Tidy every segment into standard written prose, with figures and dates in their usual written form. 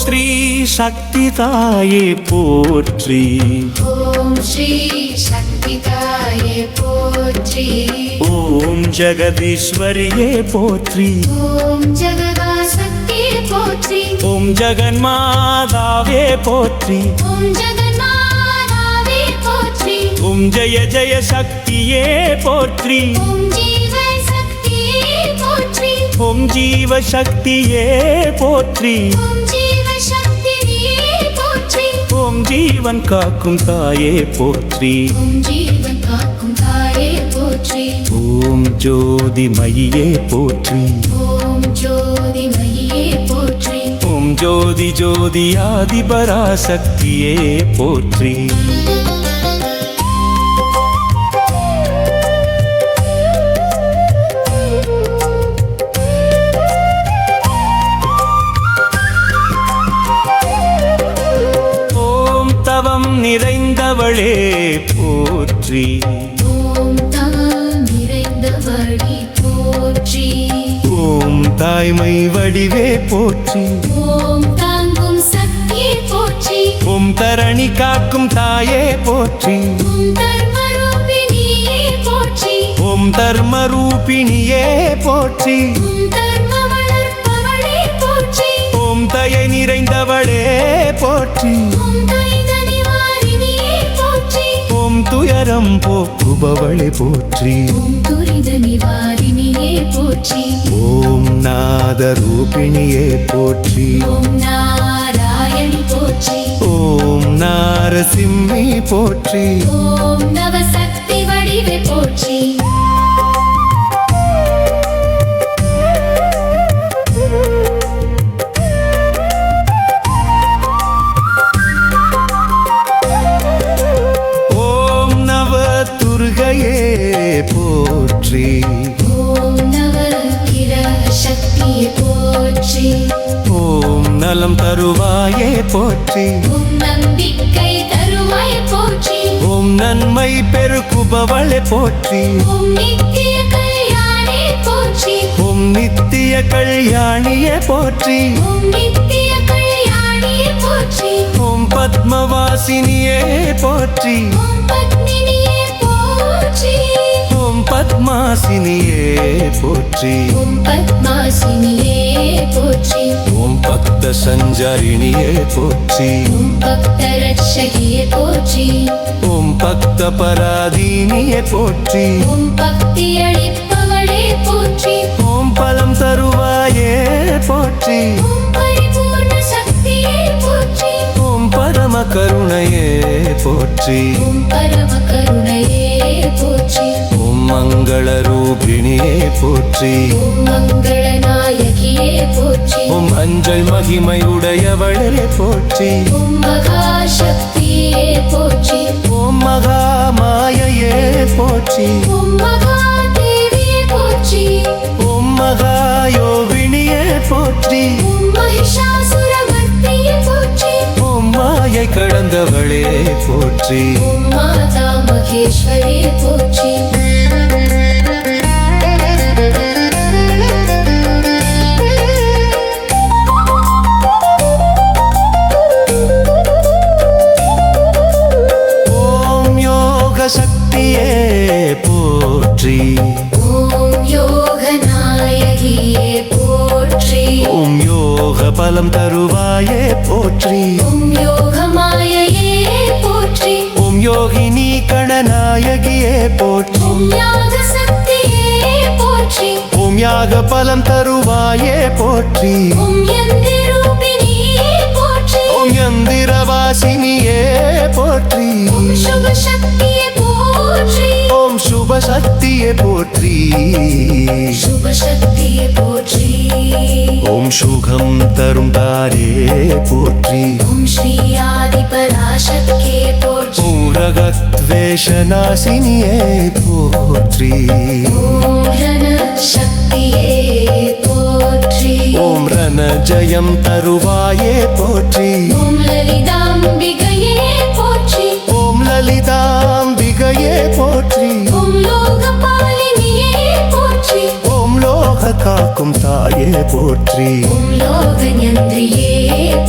ஸ்ரீ சக்தி தாயே போற்றி. ஓம் ஸ்ரீ சக்தி தாயே போற்றி. ஓம் ஜெகதீஸ்வரியே போற்றி. ஓம் ஜெகதாசக்தியே போற்றி. ஓம் ஜெகன்மாதாவே போற்றி. ஓம் ஜெகன்மாதாவே போற்றி. ஓம் ஜெய ஜெய சக்தியே போற்றி. ஓம் ஜீவ சக்தியே போற்றி. ஓம் ஜீவ சக்தியே போற்றி. ஓம் ஜீவ சக்தியே போற்றி. ஓம் ஜீவன் காக்கும் தாயே போற்றி. ஓம் ஜீவன் காக்கும் தாயே போற்றி. ஓம் ஜோதி மயியே போற்றி. ஓம் ஜோதி மயியே போற்றி. ஓம் ஜோதி ஜோதி ஆதி பராசக்தியே போற்றி. ஓம் தவம் நிறைந்தவளே போற்றி. ஓம் தாம் நிறைந்தவளே போற்றி. ஓம் தாய்மை வடிவே போற்றி. ஓம் தாங்கும் சக்தியே போற்றி. ஓம் தரணி காக்கும் தாயே போற்றி. ஓம் தர்மரூபிணியே போற்றி. ஓம் தர்ம ரூபிணியே போற்றி. ஓம் தர்ம வளர்ப்பவளே போற்றி. ஓம் தயை நிறைந்தவளே போற்றி. ஓம் தைத நிவாரிணியே போற்றி. ஓம் துயரம் போக்குபவளே போற்றி. ஓம் துரித நிவாரிணியே போற்றி. ஓம் நாத ரூபிணியே போற்றி. ஓம் நாராயணி போற்றி. ஓம் நாரசிம்மி போற்றி. ஓம் நவசக்தி வடிவே போற்றி. ஓம் நவ துர்கையே போற்றி. ஓம் நவகிர சக்தியே போற்றி. ஓம் நலம் தருவாயே போற்றி. ஓம் நம்பிக்கை தருவாய் போற்றி. ஓம் நன்மை பெருக்குபவளே போற்றி. ஓம் நித்திய கல்யாணே போற்றி. ஓம் நித்திய கல்யாணியே போற்றி. ஓம் நித்திய கல்யாணியே போற்றி. ஓம் பத்மவாசினியே போற்றி. ஓம் பத்மினியே போற்றி. ஓம் பத்மாசினியே போற்றி. ஓம் பத்மாசினியே போற்றி. ஓம் பக்த சஞ்சாரிணியே போற்றி. ஓம் பக்த ரட்சகியே போற்றி. ஓம் பக்த பராதீனியே போற்றி. ஓம் பக்தி அளிப்பவளே போற்றி. ஓம் பலம் தருவாயே போற்றி. ஓம் பரிபூர்ண சக்தியே போற்றி. ஓம் பரம கருணையே போற்றி. ஓம் பரம கருணையே போற்றி. ஓம் மங்கள ரூபிணியே போற்றி. ஓம் மங்கள நாயகியே போற்றி. ஓம் அஞ்சல் மகிமை உடையவளே போற்றி. ஓம் மகாசக்தியே போற்றி. ஓம் மகா மாயையே போற்றி. ஓம் மகாதேவியே போற்றி. ஓம் மகா யோகினியே போற்றி. ஓம் மகிஷாசுரமர்த்தியே போற்றி. ஓம் மாயை கடந்தவளே போற்றி. ஓம் மாதா மகேஸ்வரி போற்றி. ஓம் யோக சக்தியே போற்றி. ஓம் யோக நாயகியே போற்றி. ஓம் யோக பலம் தருவாயே போற்றி. ஓம் யோக மாயையே போற்றி. ஓம் யோகினி கணநாயகியே போற்றி. ஓம் யாக சக்தியே போற்றி. ஓம் யாக பலம் தருவாயே போற்றி. ஓம் யந்தி ரூபிணியே போற்றி. ஓம் யந்திரவாசினியே போற்றி. ஓம் சுப சக்தியே போற்றி. ஓம் சுப சக்தியே போற்றி. சுப சக்தியே போற்றி. ஓம் சுகம் தரும் தாரே போற்றி. ஓம் ஸ்ரீ ஆதி பராசக்தியே போற்றி. ஓம் ரகத்வேஷநாசினியே போற்றி. ஓம் ரண சக்தியே போற்றி. ஓம் ரண ஜெயம் தருவாயே போற்றி. ஓம் லலிதாம்பிகையே போற்றி. ஓம் லலிதாம்பிகையே போற்றி. ஓம் லோகபாலினியே போற்றி. ஓம் லோக காக்கும் தாயே போற்றி. ஓம் லோகஞந்திரியே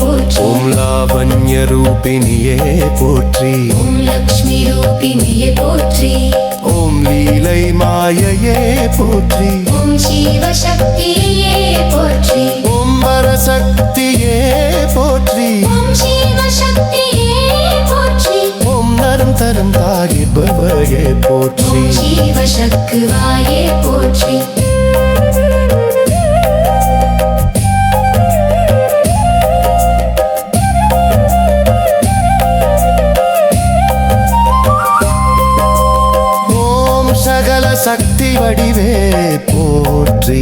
போற்றி. ஓம் லாவண்ய ரூபிணியே போற்றி. ஓம் லக்ஷ்மி ரூபிணியே போற்றி. ஓம் லீலை மாயையே போற்றி. ஓம் சிவசக்தியே போற்றி. ஓம் வரசக்தியே போற்றி. ஓம் சிவசக்தியே போற்றி. ஓம் நரம் தரும் தாயே பவையே போற்றி. ஓம் சிவசக்திவாயே போற்றி. சக்தி வடிவே போற்றி.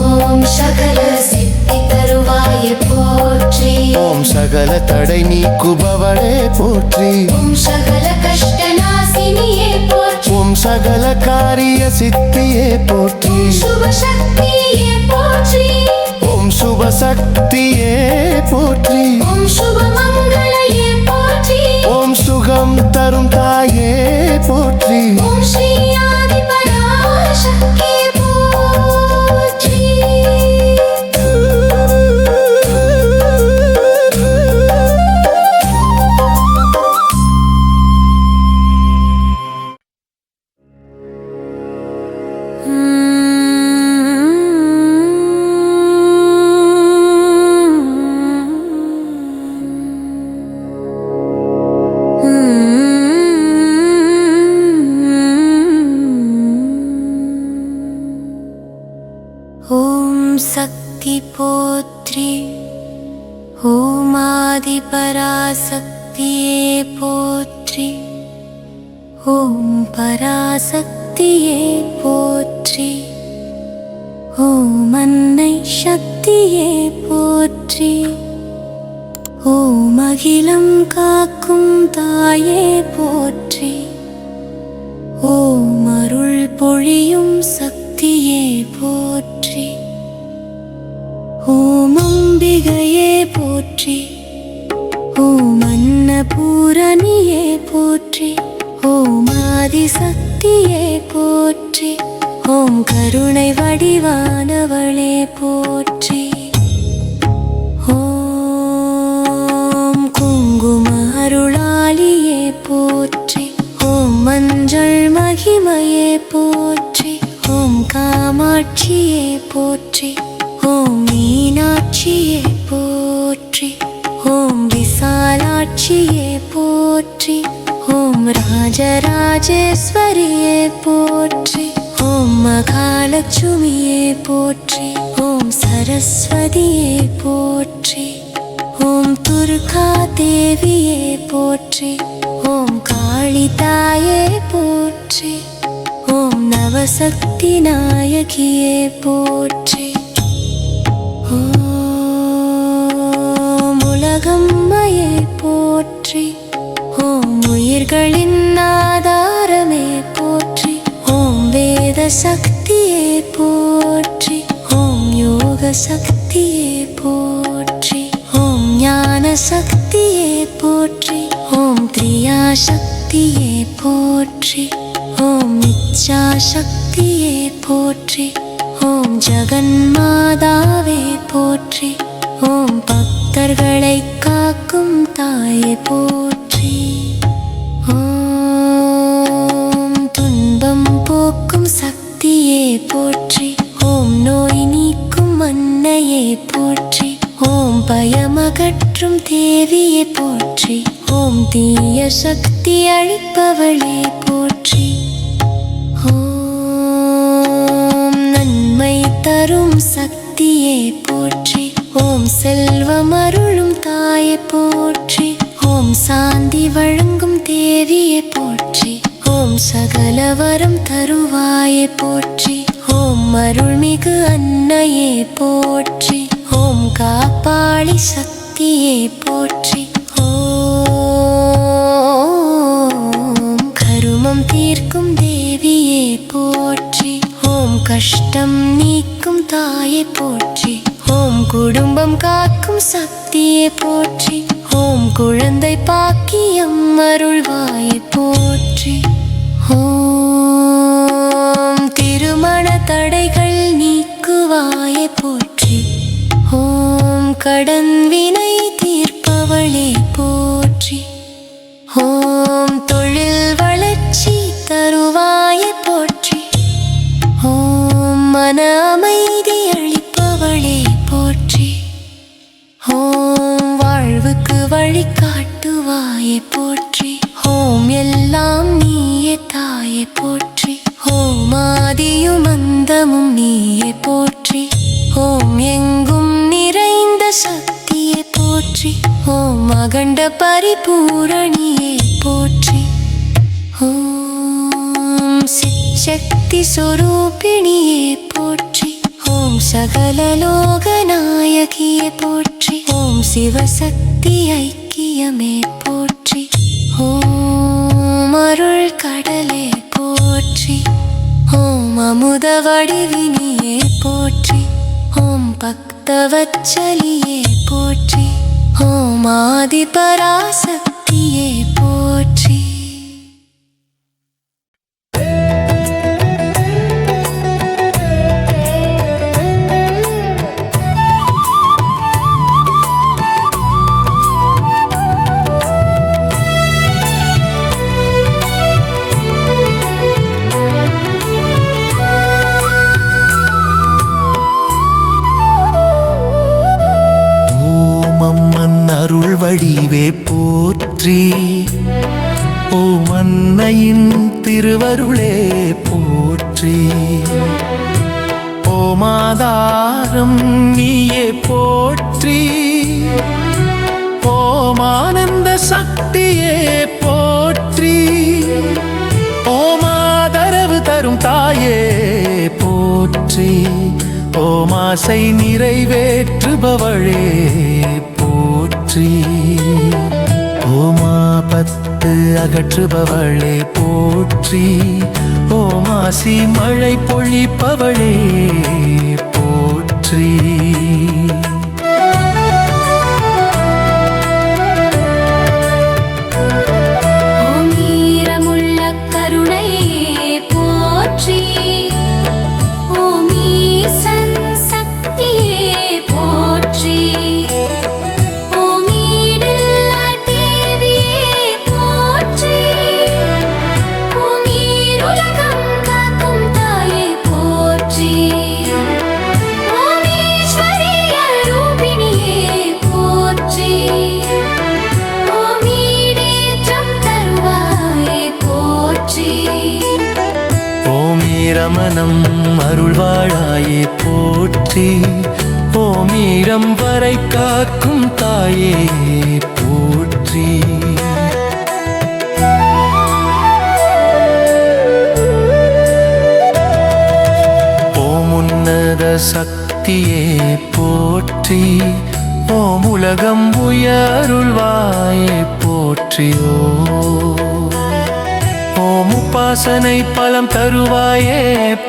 ஓம் சகல சித்தி தருவாயே போற்றி. ஓம் சகல தடை நீக்குபவளே போற்றி. ஓம் சகல கஷ்ட நாசினியே போற்றி. ஓம் சகல காரிய சித்தியே போற்றி. சுப சக்தியே போற்றி. ஓம் சுப சக்தியே போற்றி. ஓம் சுப மங்களையே போற்றி. ஓம் சுகம் தரும் தாயே போற்றி. ஓம் ஸ்ரீ ஆதி பராசக்தியே போற்றி. ஓம் சக்தி போற்றி. ஓம் ஆதி பராசக்தியே போற்றி. ஓம் பராசக்தியே போற்றி. ஓம் அன்னை சக்தியே போற்றி. ஓம் அகிலம் காக்கும் தாயே போற்றி. ஓம் அருள் பொழியும் சக்தியே போற்றி. ஓம் அம்பிகையே போற்றி. ஓம் அன்னபூரணியே போற்றி. ஓம் ஆதிசக்தியே போற்றி. ஓம் கருணை வடிவானவளே போற்றி. ஓம் குங்கும அருளாளியே போற்றி. ஓம் மஞ்சள் மகிமையே போற்றி. ஓம் காமாட்சியே போற்றி. ஓம் மீனாட்சியே போற்றி. ஓம் விசாலாட்சியே போற்றி. ஓம் ராஜராஜேஸ்வரியே போற்றி. ஓம் மகாலட்சுமியே போற்றி. ஓம் சரஸ்வதியே போற்றி. ஓம் துர்கா தேவியே போற்றி. ஓம் காளி தாயே போற்றி. ஓம் நவசக்தி நாயகியே போற்றி. ஓம் உலகம்மையே போற்றி. ஓம் உயிர்களின் ஆதாரமே போற்றி. ஓம் வேத சக்தியே போற்றி. ஓம் யோக சக்தியே போற்றி. ஓம் ஞான சக்தியே போற்றி. ஓம் கிரியா சக்தியே போற்றி. ஓம் இச்சா சக்தியே போற்றி. ஓம் ஜகன்மாதாவே போற்றி. ஓம் பக்தர்களை காக்கும் தாயே போற்றி. ஓம் துன்பம் போக்கும் சக்தியே போற்றி. ஓம் நோய் நீக்கும் அன்னையே போற்றி. ஓம் பயமகற்றும் தேவியே போற்றி. ஓம் தீய சக்தி அழிப்பவளே போற்றி. ஓம் நன்மை தரும் சக்தியே போற்றி. ஓம் செல்வம் அருளும் தாயே போற்றி. ஓம் சாந்தி வழங்கும் தேவியே போற்றி. ஓம் சகலவரம் தருவாயே போற்றி. ஓம் அருள்மிகு அன்னையே போற்றி. ஓம் காப்பாளி சக்தியே போற்றி. ஓம் கருமம் தீர்க்கும் தேவியே போற்றி. ஓம் கஷ்டம் நீக்கும் தாயே போற்றி. ஓம் குடும்பம் காக்கும் சக்தியே போற்றி. ஓம் குழந்தை பாக்கியம் அருள்வாயே போற்றி. ஓம் திருமண தடைகள் நீக்குவாய் கடன் வினை தீர்ப்பவளே போற்றி. ஓம் தொழில் வளர்ச்சி தருவாயே போற்றி. ஓம் மன அமைதி அளிப்பவளே போற்றி. ஓம் வாழ்வுக்கு வழிகாட்டுவாயே போற்றி. ஓம் எல்லாம் நீயே தாயே போற்றி. ஓம் ஆதியும் அந்தமும் நீயே போற்றி. ஓம் எங்கும் நிறைந்த சக்தியே போற்றி. ஓம் அகண்ட பரிபூரணியே போற்றி. ஓம் சிற்சக்தி சொரூபிணியே போற்றி. ஓம் சகல லோகநாயகியே போற்றி. ஓம் சிவசக்தி ஐக்கியமே போற்றி. ஓம் அருள் கடலே போற்றி. ஓம் அமுத வடிவினியே போற்றி. ஓம் பக்தவச்சலியே போற்றி. ஓம் ஆதி பராசக்தியே போற்றி. அருள் வடிவே போற்றி. ஓம் அன்னையின் திருவருளே போற்றி. ஓம் ஆதாரம் நீயே போற்றி. ஓம் ஆனந்த சக்தியே போற்றி. ஓம் ஆதரவு தரும் தாயே போற்றி. ஓம் ஆசை நிறைவேற்றுபவளே போற்றி. ஓம் ஆபத்து அகற்றுபவளே போற்றி. ஓம் ஆசி மழை பொழிப்பவளே போற்றி. ஓம் ஈரமுள்ள கருணையே போற்றி. ஓம் ஈசன் சக்தியே போற்றி. ஓம் ஈடில்லா தேவியே போற்றி. ஓம் ஈருலகம் காக்கும் தாயே போற்றி. ஓம் ஈஸ்வரிய ரூபிணியே போற்றி. ஓம் ஈடேற்றம் தருவாயே போற்றி. ஓம் ஈரமணம் அருள்வாழாயே போற்றி. ஓம் ஈரம் வரை காக்கும் தாயே போற்றி. ஓம் உன்னத சக்தியே போற்றி. ஓம் உலகம் உயருள்வாயே போற்றி. ஓம் உபாசனை பலம் தருவாயே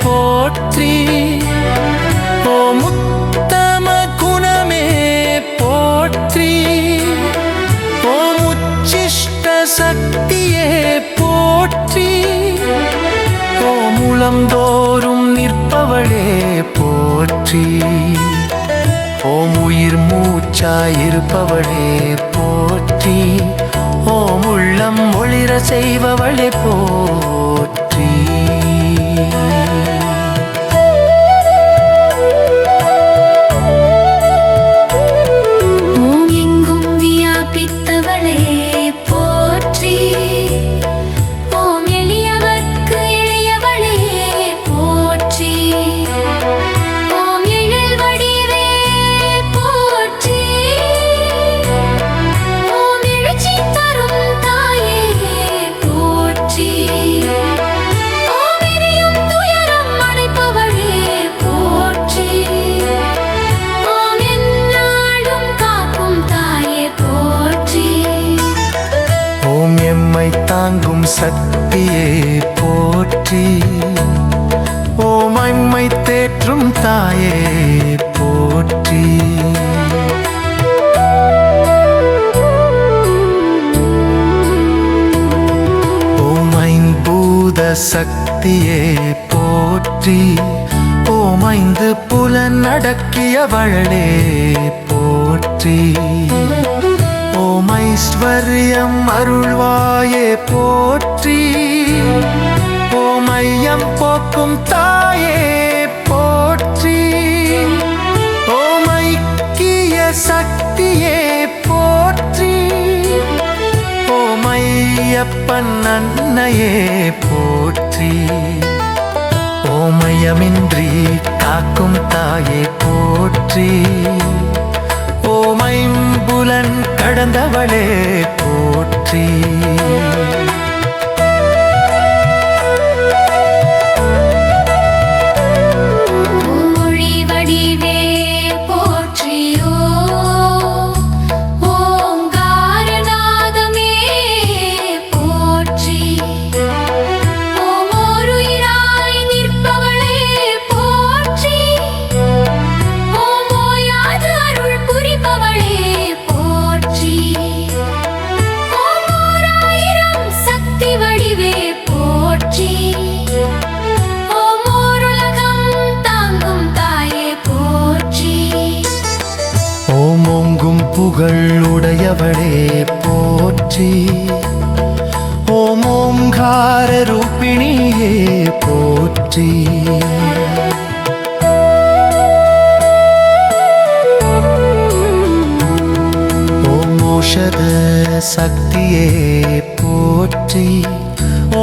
போற்றி. ஓம் உத்தம குணமே போற்றி. ஓம் உச்சிஷ்ட சக்தியே போற்றி. ஓம் உளம்தோறும் நிற்பவளே போற்றி. ஓம் உயிர் மூச்சாயிருப்பவளே போற்றி. ஓம் உள்ளம் ஒளிர செய்பவளே போற்றி. ஓம் எங்கும் வியாபித்தவளே போற்றி. ஓம் எளியவர்க்கு எளியவளே போற்றி. ஓம் எழில் வடிவே போற்றி. ஓம் எழுச்சி தரும் தாயே போற்றி. ஓம் எரியும் துயரம் அணைப்பவளே போற்றி. ஓம் எந்நாளும் காக்கும் தாயே போற்றி. ஓம் எம்மை தாங்கும் சக்தியே போற்றி. ஓம் எம்மை தேற்றும் தாயே போற்றி. ஓம் ஐம்பூத சக்தியே போற்றி. ஓம் ஐந்து புலன் அடக்கியவளே போற்றி. போற்றி. ஓம் ஐஸ்வர்யம் அருள்வாயே போற்றி. ஓம் ஐயம் போக்கும் தாயே போற்றி. ஓம் ஐக்கிய சக்தியே போற்றி. ஓம் ஐயப்பன் அன்னையே போற்றி. ஓமயமின்றி காக்கும் தாயே போற்றி. ஓமைம்புலன் கடந்தவளே போற்றி. மொழி வடிவே போற்றியோ. ஓங்காரநாதமே போற்றி. ஓமோருயிராய் நிற்பவளே போற்றி. ஓமோயாது அருள் புரிபவளே போற்றி. ஓமோராயிரம் சக்தி வடிவே போற்றி. ஓமோருலகம் தாங்கும் தாயே போற்றி. ஓமோங்கும் புகழ் உடையவளே போற்றி. ஓம் ஓம்கார ரூபிணியே போற்றி. ஓம் ஓஷத சக்தியே போற்றி.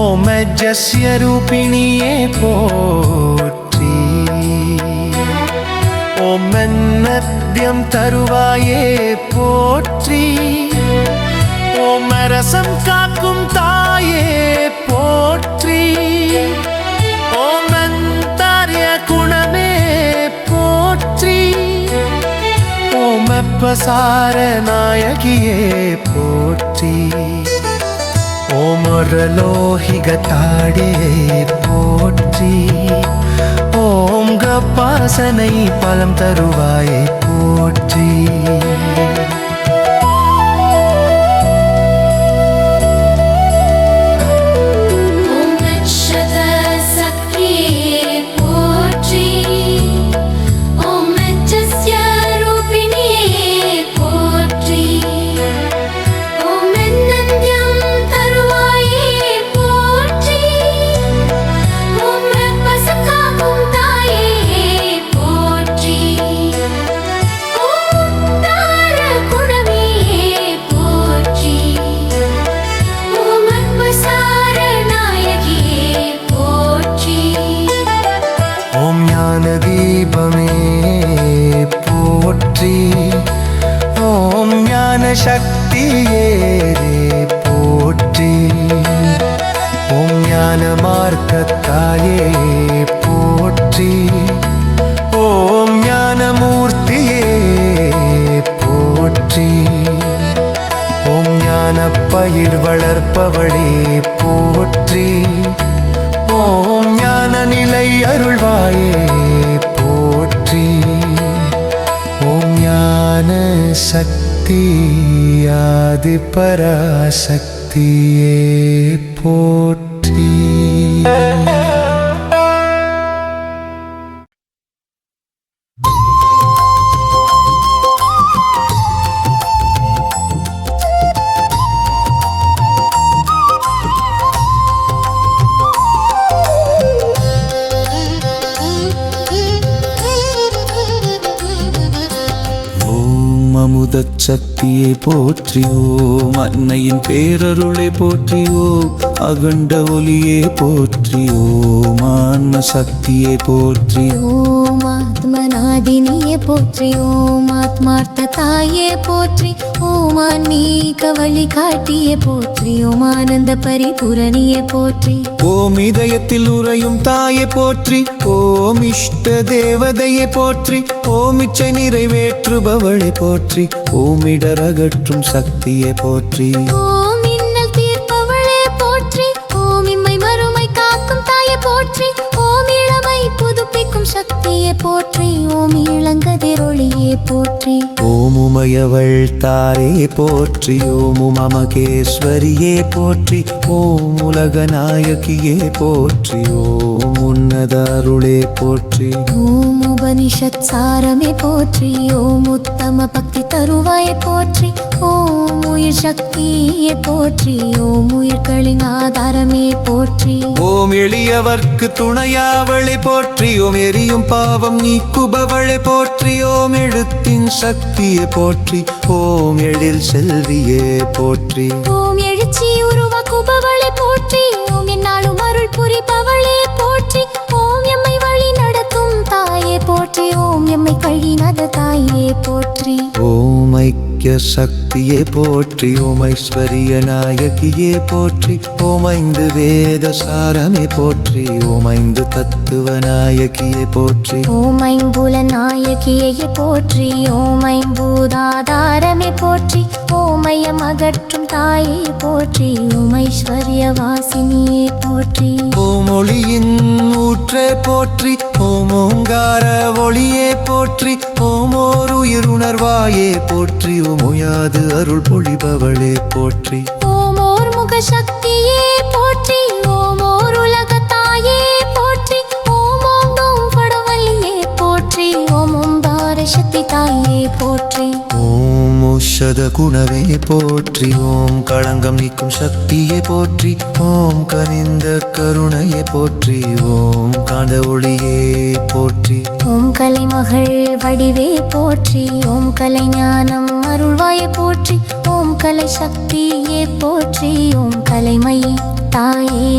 ஓம் அஜஸ்ய ரூபிணியே போற்றி. ஓம் நத்யம் தருவாயே போற்றி. ஓம் அரசம் காக்கும் தாயே போற்றி. ஓம் அந்தாரிய குணமே போற்றி. ஓம் அப்பசார நாயகியே போற்றி. ஓம் ரலோஹிக தாடே போற்றி. ஓம் கப்பாசனை பலம் தருவாயே போற்றி. ஓம் நட்சத சக்தியே போற்றி. ஓம் நட்சஸ்ய ரூபிணியே போற்றி. ஓம் நந்த்யம் தருவாயே போற்றி. ஓம் ரப்பசகாக்கும் தாயே போற்றி. ஓம் தார குணமியே போற்றி. ஓம் அத்வசார நாயகியே போற்றி. ஓம் ஞான தீபமே போற்றி. ஓம் ஞான சக்தியே போற்றி. ஓம் ஞான மார்க்கத்தாயே போற்றி. ஓம் ஞான மூர்த்தியே போற்றி. ஓம் ஞான பயிர் வளர்ப்பவளே போற்றி. ஓம் ஞான நிலை அருள்வாயே போற்றி. ஓம் ஞான சக்தி ஆதி பராசக்தியே போற்றி. ஓம் அமுதச் சக்தியை போற்றி. ஓம் அன்னையின் பேரருளை போற்றி. ஓம் அகண்ட ஒளியே போற்றி. ஓம் ஆன்ம சக்தியை போற்றி. ஓம் ஆத்மநாதினியே போற்றி. ஓம் ஆத்மார்த்த தாயே போற்றி. ஓம் ஆன்மீக வழிகாட்டியே போற்றி. ஓம் ஆனந்த பரிபூரணியே போற்றி. ஓம் இதயத்தில் உறையும் தாயை போற்றி. ஓம் இஷ்ட தேவதையை போற்றி. ஓம் இச்சை நிறைவேற்றுபவளை போற்றி. ஓம் இடரகற்றும் சக்தியை போற்றி. ஓம் இன்னல் தீர்ப்பவளே போற்றி. ஓம் இம்மை மறுமை காக்கும் தாயே போற்றி. ஓம் இளமை புதுப்பிக்கும் சக்தியே போற்றி. ஓம் இளங்கதிரொளியே போற்றி. ஓம் உமையவள் தாரே போற்றி. ஓம் உமமகேஸ்வரியே போற்றி. ஓம் உலகநாயகியே போற்றி. ஓம் உன்னத அருளே போற்றி. ஓம் உபனிஷத் சாரமே போற்றி. ஓம் உத்தம பக்தி தருவாயே போற்றி. ஓம் உயிர் சக்தியே போற்றி. ஓம் உயிர்களின் ஆதாரமே போற்றி. ஓம் எளியவர்க்கு துணையாவளை போற்றி. ஓம் எரியும் பாவம் நீக்குபவளை போற்றி. ஓம் எழுத்தின் சக்தியை போற்றி. ஓம் எழில் செல்வியே போற்றி. ஓம் எழுச்சி உருவாக்குபவளே போற்றி. ஓம் என்னாலும் அருள் புரிபவளே போற்றி. ஓம் எம்மை வழி நடத்தும் தாயே போற்றி. ஓம் எம்மை கழிநத தாயே போற்றி. ஓம் ஐக்கிய சக்தியே போற்றி. ஓம் ஐஸ்வரிய நாயகியே போற்றி. ஓம் ஐந்து வேத சாரமே போற்றி. ஓம் ஐந்து தத்துவ நாயகியே போற்றி. ஓம் ஐம்புல நாயகியே போற்றி. ஓம் ஐம்பூதாதாரமே போற்றி. ஓம் ஐயம் அகற்றும் தாயே போற்றி. ஓம் ஐஸ்வர்ய வாசினியே போற்றி. ஓம் ஒளியின் ஊற்றே போற்றி. ஓம் ஓங்கார ஒளியே போற்றி. ஓம் ஓர் உயிர் உணர்வாயே போற்றி. ஓம் ஓயாது அருள் பொழிபவளே போற்றி. ஓம் ஓர் முக சக்தியே போற்றி. ஓம் ஓர் உலக தாயே போற்றி. ஓம் ஓம் ஓம் படவல்லியே போற்றி. ஓம் ஓம்பார சக்தி தாயே போற்றி. ஓம் ஓஷத குணவே போற்றி. ஓம் களங்கம் நீக்கும் சக்தியே போற்றி. ஓம் கனிந்த கருணையே போற்றி. ஓம் காந்த ஒளியே போற்றி. ஓம் கலைமகள் வடிவே போற்றி. ஓம் கலை ஞானம் அருள்வாயே போற்றி. ஓம் கலை சக்தியே போற்றி. ஓம் கலைமயி தாயே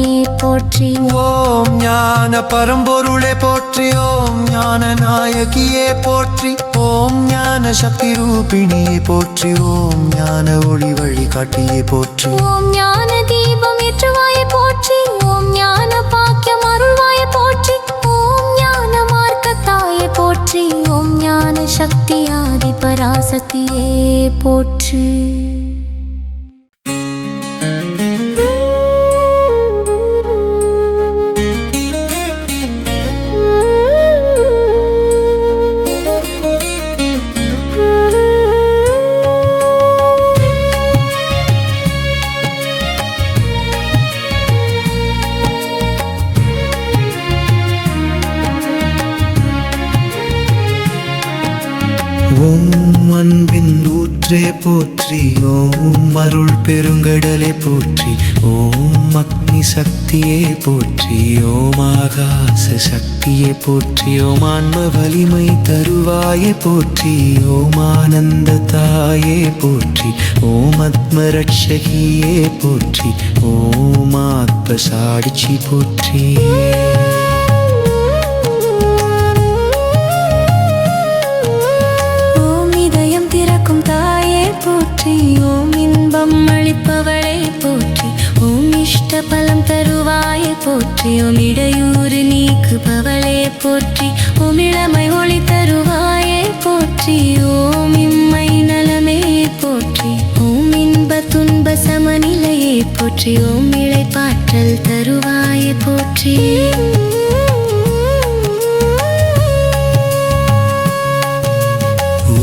போற்றி. ஓம் ஞான பரம்பொருளே போற்றி. ஓம் ஞான நாயகியே போற்றி. ஓம் ஞான சக்தி ரூபிணியே போற்றி. ஓம் ஞான ஒளி வழிகாட்டியே போற்றி. ஓம் ஞான தீபம் ஏற்றுவாயே போற்றி. ஓம் ஞான பாக்கியம் அருள்வாயே போற்றி. ஓம் ஞான மார்க்கத்தாயே போற்றி. ஓம் ஞான சக்தி ஆதி பராசக்தியே போற்றி. ஓம் அன்பின் ஊற்றே போற்றி. ஓம் அருள் பெருங்கடலே போற்றி. ஓம் அக்னி சக்தியே போற்றி. ஓம் ஆகாச சக்தியே போற்றி. ஓம் ஆன்ம வலிமை தருவாயே போற்றி. ஓம் ஆனந்த தாயே போற்றி. ஓம் ஆத்ம ரட்சகியே போற்றி. ஓம் ஆத்ம சாட்சி போற்றி. ஓம் இன்பம் அளிப்பவளை போற்றி. ஓம் இஷ்ட பலம் தருவாயை போற்றி. ஓம் இடையூறு நீக்குபவளே போற்றி. ஓம் இளமை ஒளி தருவாயை போற்றி. ஓம் இம்மை நலமே போற்றி. ஓம் இன்ப துன்ப சமநிலையை போற்றி. ஓம் இளைப்பாற்றல் தருவாயை போற்றி.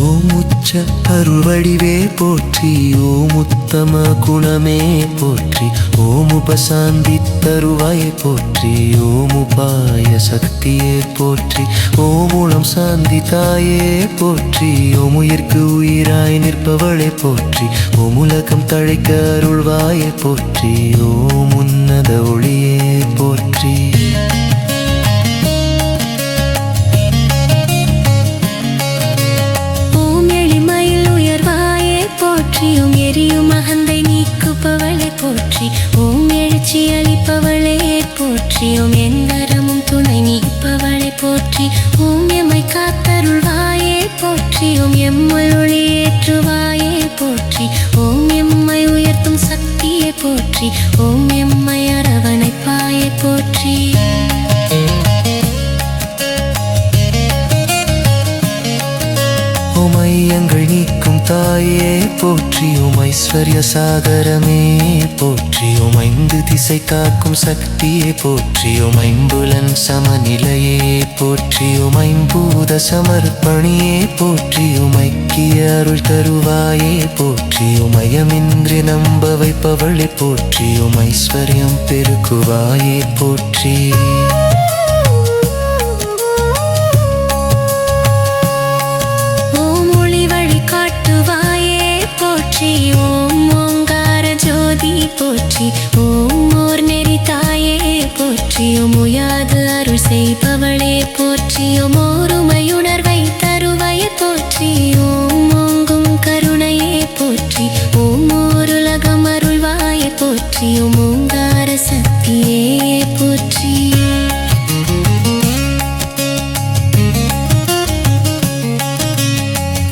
ஓம் உச்ச அருள்வடிவே போற்றி. ஓம் உத்தம குணமே போற்றி. ஓம் உபசாந்தி தருவாயை போற்றி. ஓம் உபாய சக்தியே போற்றி. ஓம் உளம் சாந்தி தாயே போற்றி. ஓம் உயிர்க்கு உயிராய் நிற்பவளை போற்றி. ஓம் உலகம் தழைக்க அருள்வாயை போற்றி. ஓம் உன்னத ஒளியே போற்றி. ஓம் எரியும் அகந்தை நீக்குபவளை போற்றி. ஓம் எழுச்சி அளிப்பவளே போற்றி. ஓம் எந்தரமும் துணை நீப்பவளை போற்றி. ஓம் எம்மை காத்தருள்வாயே போற்றி. ஓம் எம்முள் ஒளி ஏற்றுவாயே போற்றி. ஓம் எம்மை உயர்த்தும் சக்தியே போற்றி. ஓம் எம்மை அரவணைப்பாயே போற்றி. ஓம் ஐயங்கள் நீக்கும் உறையும் தாயே போற்றி ஓம் ஐஸ்வர்ய சாகரமே போற்றி ஓம் ஐந்து திசை காக்கும் சக்தியே போற்றி ஓம் ஐம்புலன் சமநிலையே போற்றி ஓம் ஐம்பூத சமர்ப்பணியே போற்றி ஓம் ஐக்கிய அருள் தருவாயே போற்றி ஓம் ஐயமின்றி நம்ப வைப்பவளே போற்றி ஓம் ஐஸ்வர்யம் பெருக்குவாயே போற்றி ஓம் ஒளி வழி காட்டுவாயே போற்றி ஓம் ஓங்கார ஜோதி போற்றி ஓம் ஓர் நெறி தாயே போற்றி ஓம் உயாது அருள் செய்பவளே போற்றி ஓம் ஓருமையுணர்வை தருவாயே போற்றி ஓம் ஓங்கும் கருணையே போற்றி ஓம் ஓருலகம் அருள்வாயே போற்றி ஓம் ஓங்கார சக்தியே போற்றி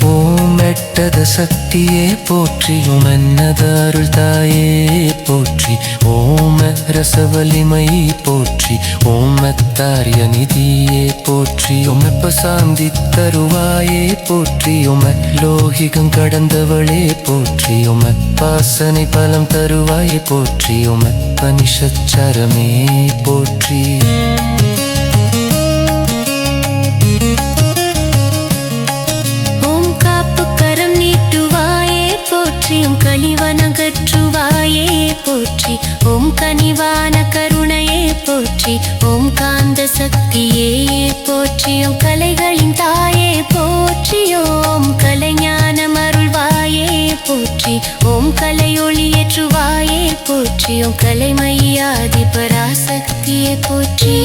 ஓம் எட்டத சக்தியே போற்றி ஓம் என்னத அருள் தாயே போற்றி ஓம் ரசவலிமை போற்றி ஓம் தாரிய நிதியே போற்றி ஓம் சாந்தி தருவாயே போற்றி ஓம் லோகிகம் கடந்தவளே போற்றி ஓம் பாசனை பலம் தருவாயே போற்றி ஓம் பனிஷச்சரமே போற்றி ஓம் காப்பு கரம் நீட்டுவாயே போற்றி ஓம் கழிவனகற்றுவாயே போற்றி ஓம் கனிவான கருணையே போற்றி ஓம் காந்த சக்தியே போற்றி ஓம் கலைகளின் தாயே போற்றி ஓம் கலைஞானம் அருள்வாயே போற்றி ஓம் கலையொளியேற்றுவாயே போற்றி ஓம் கலைமையாதி பராசக்தியே போற்றி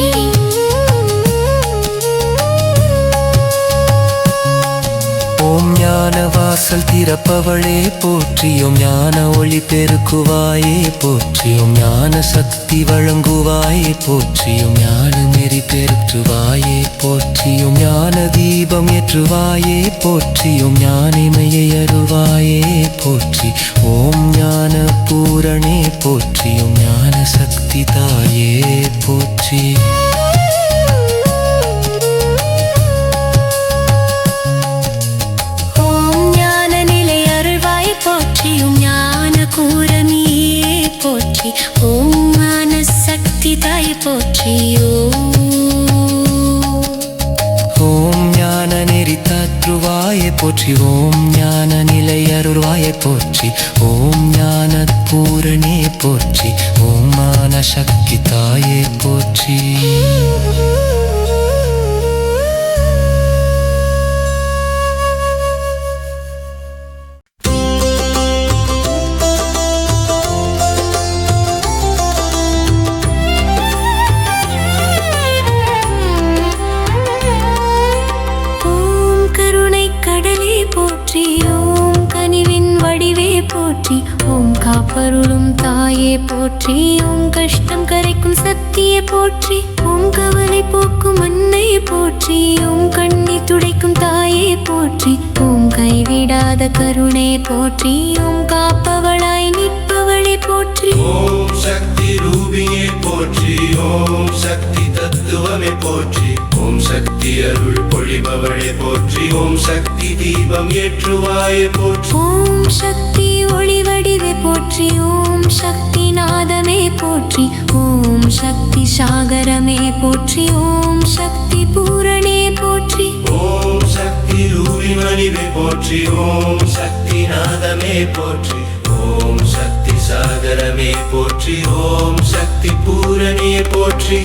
ஓம் ஞான வாசல் திறப்பவளே போற்றி ஓம் ஞான ஒளி பெருக்குவாயே போற்றி ஓம் ஞான சக்தி வழங்குவாயே போற்றி ஓம் ஞான நெறி பெருற்றுவாயே போற்றி ஓம் ஞான தீபம் ஏற்றுவாயே போற்றி ஓம் ஞானிமையை அருவாயே போற்றி ஓம் ஞான பூரணே போற்றி ஓம் ஞான சக்தி தாயே போற்றி போற்றியும் ஞான கூரமியே போற்றி ஓம் ஞான சக்தி தாய் போற்றியோ ஓம் ஞான நெறி தாற்றுவாயே போற்றி ஓம் ஞான நிலை அருள்வாயே போற்றி ஓம் ஞான பூரணே போற்றி ஓம் ஞான சக்தி தாயே போற்றி போற்றி ஓம் கனிவின் வடிவே போற்றி ஓம் காப்பருளும் தாயே போற்றி ஓம் கஷ்டம் கரைக்கும் சக்தியே போற்றி ஓம் கவலை போக்கும் அன்னையே போற்றி ஓம் கண்ணீர் துடைக்கும் தாயே போற்றி ஓம் கைவிடாத கருணை போற்றி ஓம் காப்பவளாய் நிற்பவளே போற்றி ஓம் சக்தி ரூபியே போற்றி ஓம் சக்தி தத்துவமே போற்றி ஓம் சக்தி அருள் பொழிபவளே போற்றி ஓம் சக்தி தீபம் ஏற்றுவாயே போற்றி ஓம் சக்தி ஒளி வடிவே போற்றி ஓம் சக்தி நாதமே போற்றி ஓம் சக்தி சாகரமே போற்றி ஓம் சக்தி பூரணே போற்றி ஓம் சக்தி ரூபிமணிவே போற்றி ஓம் சக்தி நாதமே போற்றி ஓம் சக்தி சாகரமே போற்றி ஓம் சக்தி பூரணே போற்றி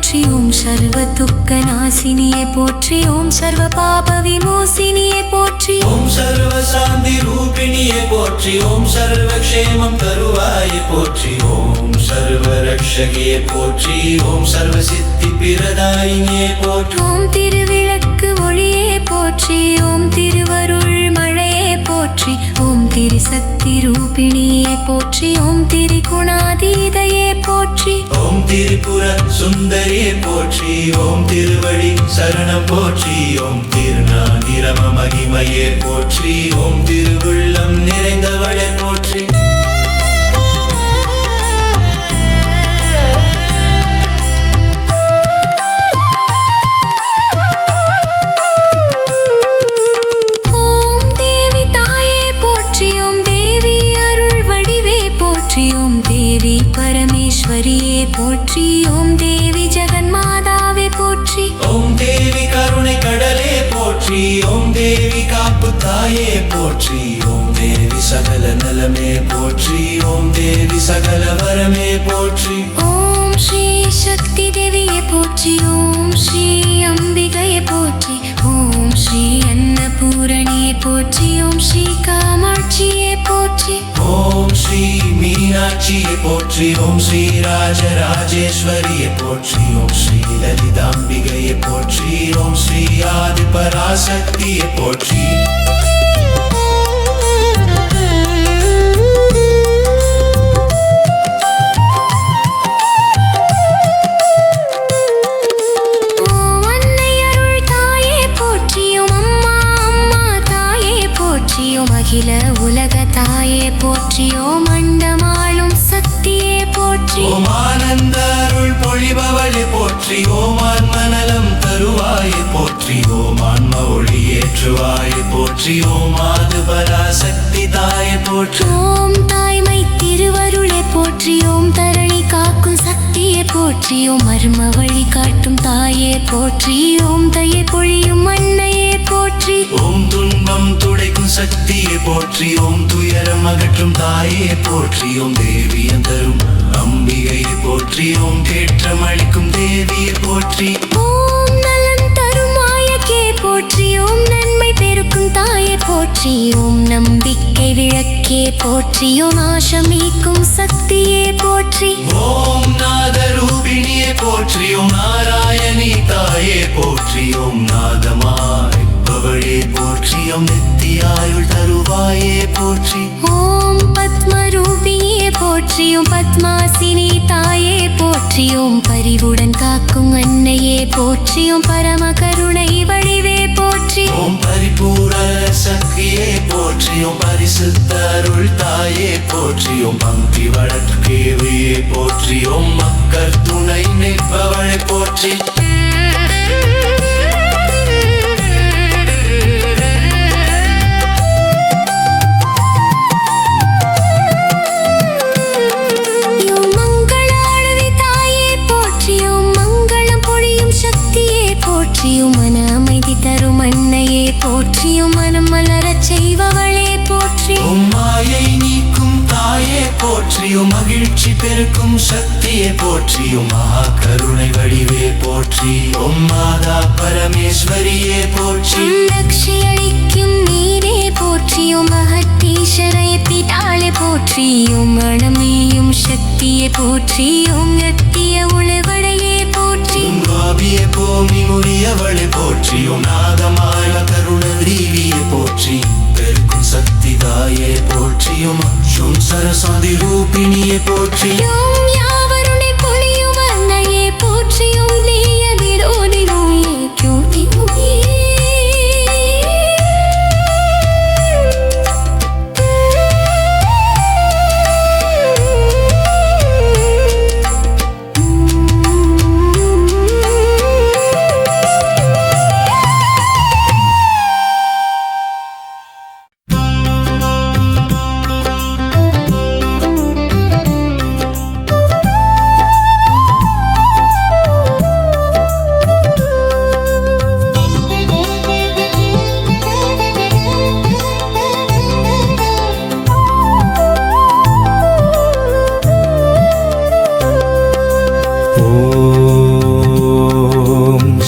போற்றி ஓம் சர்வ துக்க நாசினியே போற்றி ஓம் சர்வ பாப விமோசினியே போற்றி ஓம் சர்வ சாந்தி ரூபிணியே போற்றி ஓம் சர்வ க்ஷேமம் தருவாயே போற்றி ஓம் சர்வ ரக்ஷகியே போற்றி ஓம் சர்வ சித்தி பிரதாயினியே போற்றி ஓம் திருவிளக்கு ஒளியே போற்றி ஓம் திருவருள் மழையே போற்றி ஓம் திரிசக்தி ரூபிணியே போற்றி ஓம் திரிகுணாதீதையே போற்றி ஓம் திரிபுர சுந்தரியே போற்றி ஓம் திருவடி சரணம் போற்றி ஓம் திருநாக பிரம மகிமையே போற்றி ஓம் திருவுள்ளம் நிறைந்தவளே போற்றி ஓம் தேவி தாயே போற்றி ஓம் தேவி அருள் வடிவே போற்றி ஓம் தேவி பரமேஸ்வரியே போற்றி ஓம் தேவி ஜெகன்மாதாவே போற்றி ஓம் தேவி கருணை கடலே போற்றி ஓம் தேவி காப்பு தாயே போற்றி ஓம் தேவி சகல நலமே போற்றி ஓம் தேவி சகல வரமே போற்றி ஓம் ஸ்ரீ சக்தி தேவியே போற்றி ஓம் ஸ்ரீ அம்பிகையே போற்றி ஓம் ஸ்ரீ அன்னபூரணியே போற்றி ஓம் ஸ்ரீ காமாட்சியே போற்றி ஓம் ஸ்ரீ மீனாட்சியே போற்றி ஓம் ஸ்ரீ ராஜராஜேஸ்வரியே போற்றி ஓம் ஸ்ரீ லலிதாம்பிகையே போற்றி ஓம் ஸ்ரீ ஆதி பராசக்தியே போற்றி ஓம் அன்னை அருள் தாயே போற்றி ஓம் அம்மா அம்மா தாயே போற்றி ஓம் அகில உலக தாயே போற்றி ஓம் அண்டமாளும் சக்தியே போற்றி ஓம் ஆனந்த அருள் பொழிபவளே போற்றி ஓம் ஆன்மநலம் தருவாயே போற்றி ஓம் ஆன்ம ஒளி ஏற்றுவாயே போற்றி ஓம் ஆதி பராசக்தி தாயே போற்றி ஓம் தாய்மை திருவருளே போற்றி ஓம் தரணி காக்கும் சக்தியே போற்றி ஓம் மர்ம வழி காட்டும் தாயே போற்றி ஓம் தயை பொழியும் அன்னையே போற்றி ஓம் துன்பம் துடைக்கும் சக்தியே போற்றி ஓம் துயரம் அகற்றும் தாயே போற்றி ஓம் தேவியம் தரும் அம்பிகையை போற்றி ஓம் தேற்றம் அளிக்கும் தேவியை போற்றி ஓம் நலன் தரும் மாயக்கே போற்றி ஓம் நன்மை பெருக்கும் தாயே போற்றி ஓம் நம்பிக்கை விளக்கே போற்றி ஓம் ஆசமீக்கும் சக்தியே போற்றி ஓம் நாதரூபிணியே போற்றி ஓம் நாராயணி தாயே போற்றி ஓம் நாதமாய் பவளே போற்றி ஓம் நித்தியாயுள் தருவாயே போற்றி ஓம் பத்மரூபிணியே போற்றி ஓம் பத்மாசினி தாயே போற்றி ஓம் பரிவுடன் காக்கும் அன்னையே போற்றி ஓம் பரம கருணை வடிவே போற்றி ஓம் பரிபூரண சக்தியே போற்றி ஓம் பரிசுத்த அருள் தாயே போற்றி ஓம் பங்கி வளர்க்கேவியே போற்றி ஓம் மக்கள் துணை நிற்பவளை போற்றி ஓம் மங்களாளவி தாயே போற்றி ஓம் மங்களம் பொழியும் சக்தியே போற்றி ஓம் மன அமைதி தரும் அன்னையே போற்றி ஓம் மனம் மலரச் செய்பவளே போற்றி ஓம் மாயை நீக்கும் தாயே போற்றி ஓம் மகிழ்ச்சி பெருக்கும் சக்தியே போற்றி ஓம் மகா கருணை வடிவே போற்றி ஓம் மாதா பரமேஸ்வரியே போற்றி ரட்சி அளிக்கும் நீரே போற்றி ஓம் மகத்தீஸ்வரயத்தினாலே போற்றி ஓம் மணமேயும் சக்தியே போற்றி ஓம் எத்திய உளவடையே போற்றி ஓம் காவிய பூமி முறியவளை போற்றி ஓம் நாதமாய கருண தேவியே போற்றி பெருக்கும் சக்தி தாயே போற்றி ஓம் அச்சும் சரஸ்வதி ரூபிணியே போற்றி ஓம் யாவருனை பொழியும் அன்னையே போற்றி ஓம் நீய விரோதி நோயே ஜோதி நோயே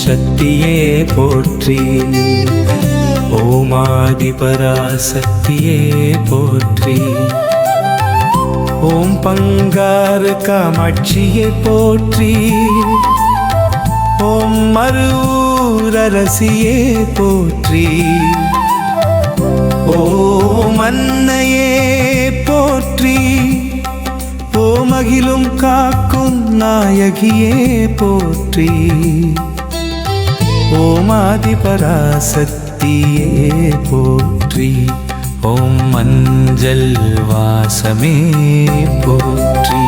சக்தியே போற்றி ஓம் ஆதி பராசக்தியே போற்றி ஓம் பங்காரு காமாட்சியே போற்றி ஓம் மருரரசியே போற்றி ஓம் அன்னையே போற்றி ஓம் அகிலும் காக்கும் நாயகியே போற்றி ஓம் ஆதி பராசக்தி சக்தியே போற்றி. ஓம் மஞ்சள் வாசமே போற்றி.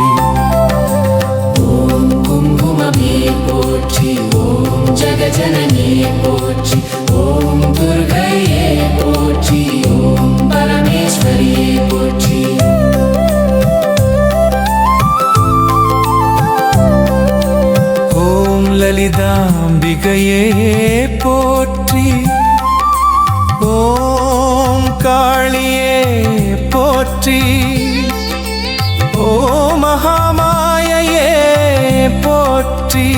ஓம் குங்குமமே போற்றி. ஓம் ஜகஜனனே போற்றி. ஓம் துர்க்கையே போற்றி. ஓம் பரமேஸ்வரியே போற்றி. ஓம் லலிதாம்பிகையே போற்றி. ஓம் காளியே போற்றி. ஓம் மகாமாயையே போற்றி.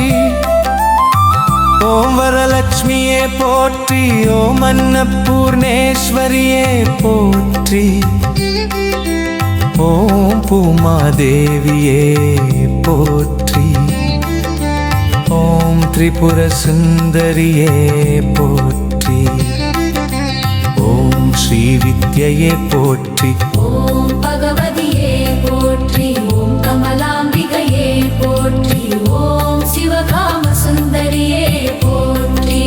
ஓம் வரலட்சுமியே போற்றி. ஓம் அன்னபூர்ணேஸ்வரியே போற்றி. ஓம் பூமாதேவியே போற்றி. ஓம் திரிபுர சுந்தரியே போற்றி. ஓம் ஸ்ரீ வித்யையே போற்றி. ஓம் பகவதியே போற்றி. ஓம் கமலாம்பிகையே போற்றி. ஓம் சிவகாம சுந்தரியே போற்றி.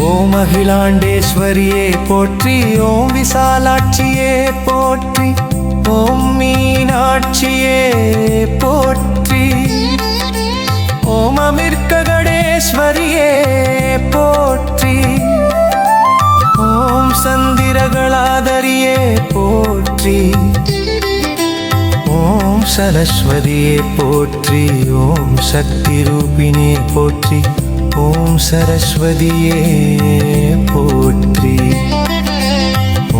ஓம் அகிலாண்டேஸ்வரியே போற்றி. ஓம் விசாலாட்சியே போற்றி. ஓம் மீனாட்சியே போற்றி. ஓம் அமிர்கடேஸ்வரியே போற்றி. ஓம் சந்திரகளாதரியே போற்றி. ஓம் சரஸ்வதியே போற்றி. ஓம் சக்தி ரூபிணியே போற்றி. ஓம் சரஸ்வதியே போற்றி.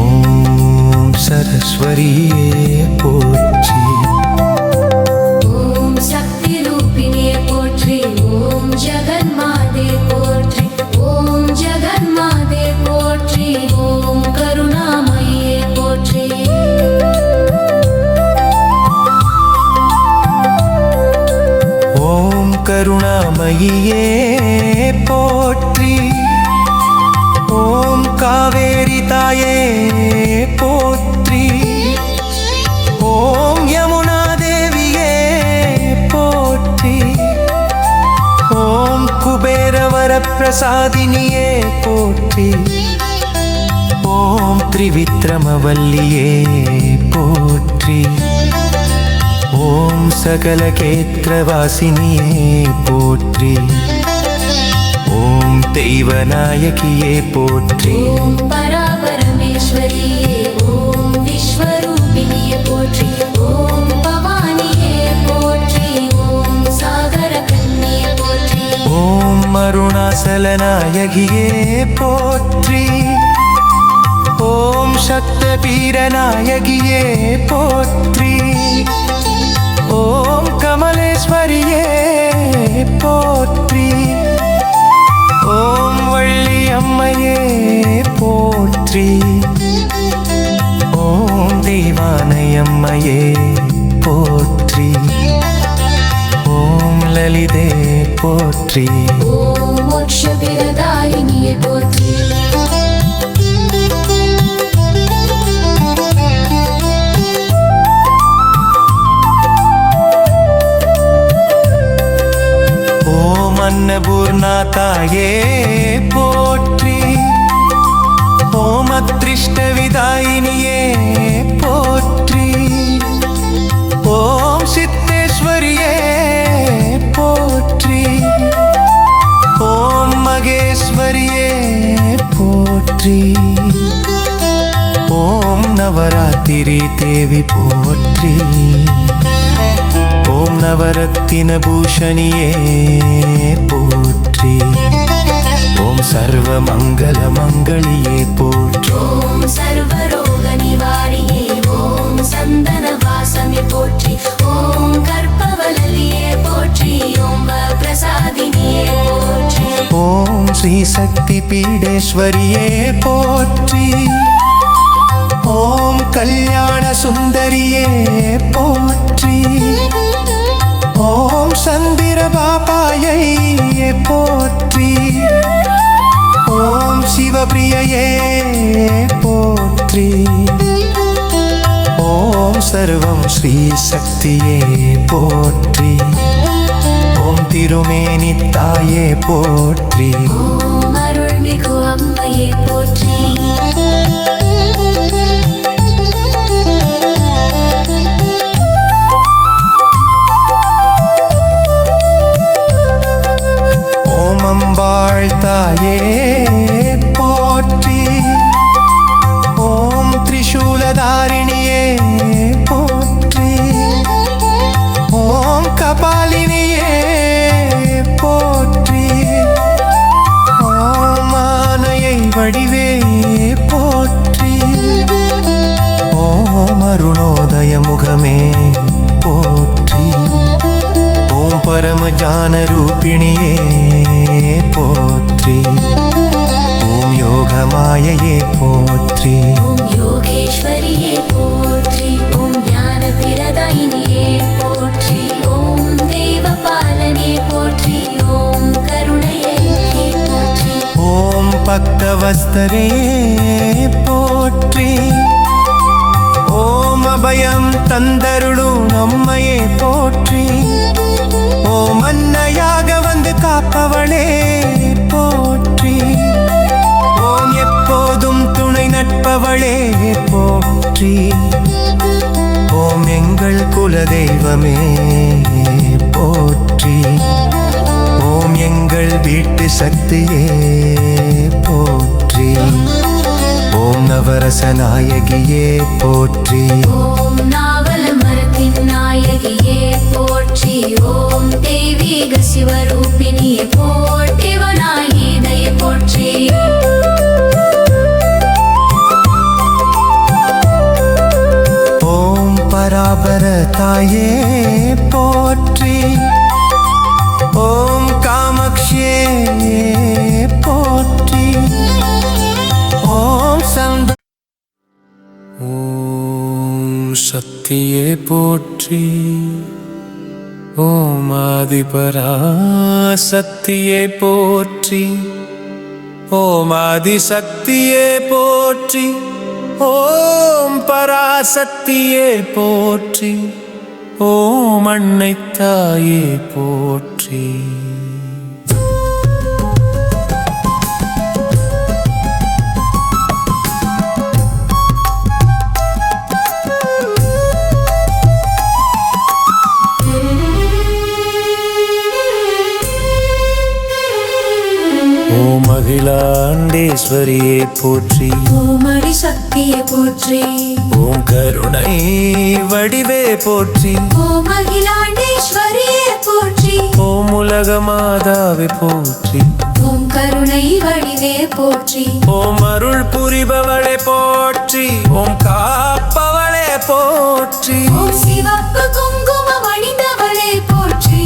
ஓம் சரஸ்வதியே போற்றி. ஓம் சக்தி ரூபிணியே போற்றி. ஓம் ஜெகன்மாதே போற்றி. ஓம் ஜெகன்மாதே போற்றி. ஓம் கருணாமயே போற்றி. ஓம் கருணாமயியே போற்றி. ஓம் காவேரி தாயே போற்றி. ஓம் யமுனா தேவியே போற்றி. ஓம் குபேர வரப்பிரசாதினியே போற்றி. ஓம் திரிவிக்ரமவல்லியே போற்றி. ஓம் சகல கேத்திரவாசினியே போற்றி. ஓம் தெய்வநாயகியே போற்றி. ஓம் பராபரமேஸ்வரியே. ஓம் விஸ்வரூபிணியே போற்றி. ஓம் பவானியே போற்றி. ஓம் சாகர கன்னியே போற்றி. ஓம் அருணாசலநாயகியே போற்றி. ஓம் சக்தபீரநாயகியே போற்றி. ஓம் கமலேஸ்வரியே போற்றி. ஓம் வள்ளி அம்மையே போற்றி. ஓம் தெய்வானையம்மையே போற்றி. ஓம் லலிதே போற்றி. ஓம் மோட்சபிரதாயினியே போற்றி. ஓம் அன்னபூர்ணாதாயே போற்றி. ஓம் அத்ரிஷ்டவிதாயினியே போற்றி. ஓம் சித்தேஸ்வரியே போற்றி. ஓம் மகேஸ்வரியே போற்றி. ஓம் நவராத்திரி தேவி போற்றி. ஓம் நவரத்தின பூஷணியே போற்றி. ஓம் சர்வ மங்கள மங்களியே போற்றி. ஓம் சர்வரோக நிவாரியே. ஓம் சந்தன வாசமே போற்றி. ஓம் கற்பவல்லியே போற்றி. ஓம் பிரசாதினியே போற்றி. ஓம் ஸ்ரீ சக்தி பீடேஸ்வரியே போற்றி. ஓம் கல்யாண சுந்தரியே போற்றி. ஓம் சந்திர பாபாயை போற்றி. ஓம் சிவபிரியையே போற்றி. ஓம் சர்வம் ஸ்ரீ சக்தியே போற்றி. ஓம் திருமேனி தாயே போற்றி. ஓம் அருள்மிகு அம்மையே போற்றி ஓம் அம்பாள் தாயே போற்றி ஓம் திரிசூலதாரிணியே போற்றி ஓம் கபாலினியே போற்றி ஓம் ஆனையை வடிவே போற்றி ஓம் அருணோதய முகமே போற்றி ஓம் பரமஜான ரூபிணியே போற்றி ஓம் யோகமாயையே போற்றி ஓம் யோகேஸ்வரியே போற்றி ஓம் ஞான பிரதாயினியே போற்றி ஓம் தேவபாலனே போற்றி ஓம் கருணையே போற்றி ஓம் பக்தவஸ்தரே போற்றி ஓம் அபயம் தந்தருளும் அம்மையே போற்றி ஓம் அன்னையாக வந்து காப்பவளே போற்றி ஓம் எப்போதும் துணை நட்பவளே போற்றி ஓம் எங்கள் குலதெய்வமே போற்றி ஓம் எங்கள் வீட்டு சக்தியே போற்றி ஓம் நவரச நாயகியே போற்றி ஓம் நாவல மரத்தின் நாயகியே போற்றி ஓம் தெய்வீக சிவரூபிணியே போற்றி விநாயகியே போற்றி ஓம் பராபர தாயே போற்றி ஓம் காமாட்சியே போற்றி ஓம் சந்த ஓம் சக்தியே போற்றி ஓம் ஆதிபராசக்தியே போற்றி ஓம் ஆதிசக்தியே போற்றி ஓம் பராசக்தியே போற்றி ஓம் அன்னை தாயே போற்றி ஓம் அகிலாண்டேஸ்வரியே போற்றி ஓம் அரிசக்தியே போற்றி ஓம் கருணை வடிவே போற்றி ஓம் அகிலாண்டேஸ்வரியே போற்றி ஓம் உலக மாதாவே போற்றி ஓம் கருணை வடிவே போற்றி ஓம் அருள் புரிபவளே போற்றி ஓம் காப்பவளே போற்றி ஓம் சிவப்பு குங்குமம் அணிந்தவளே போற்றி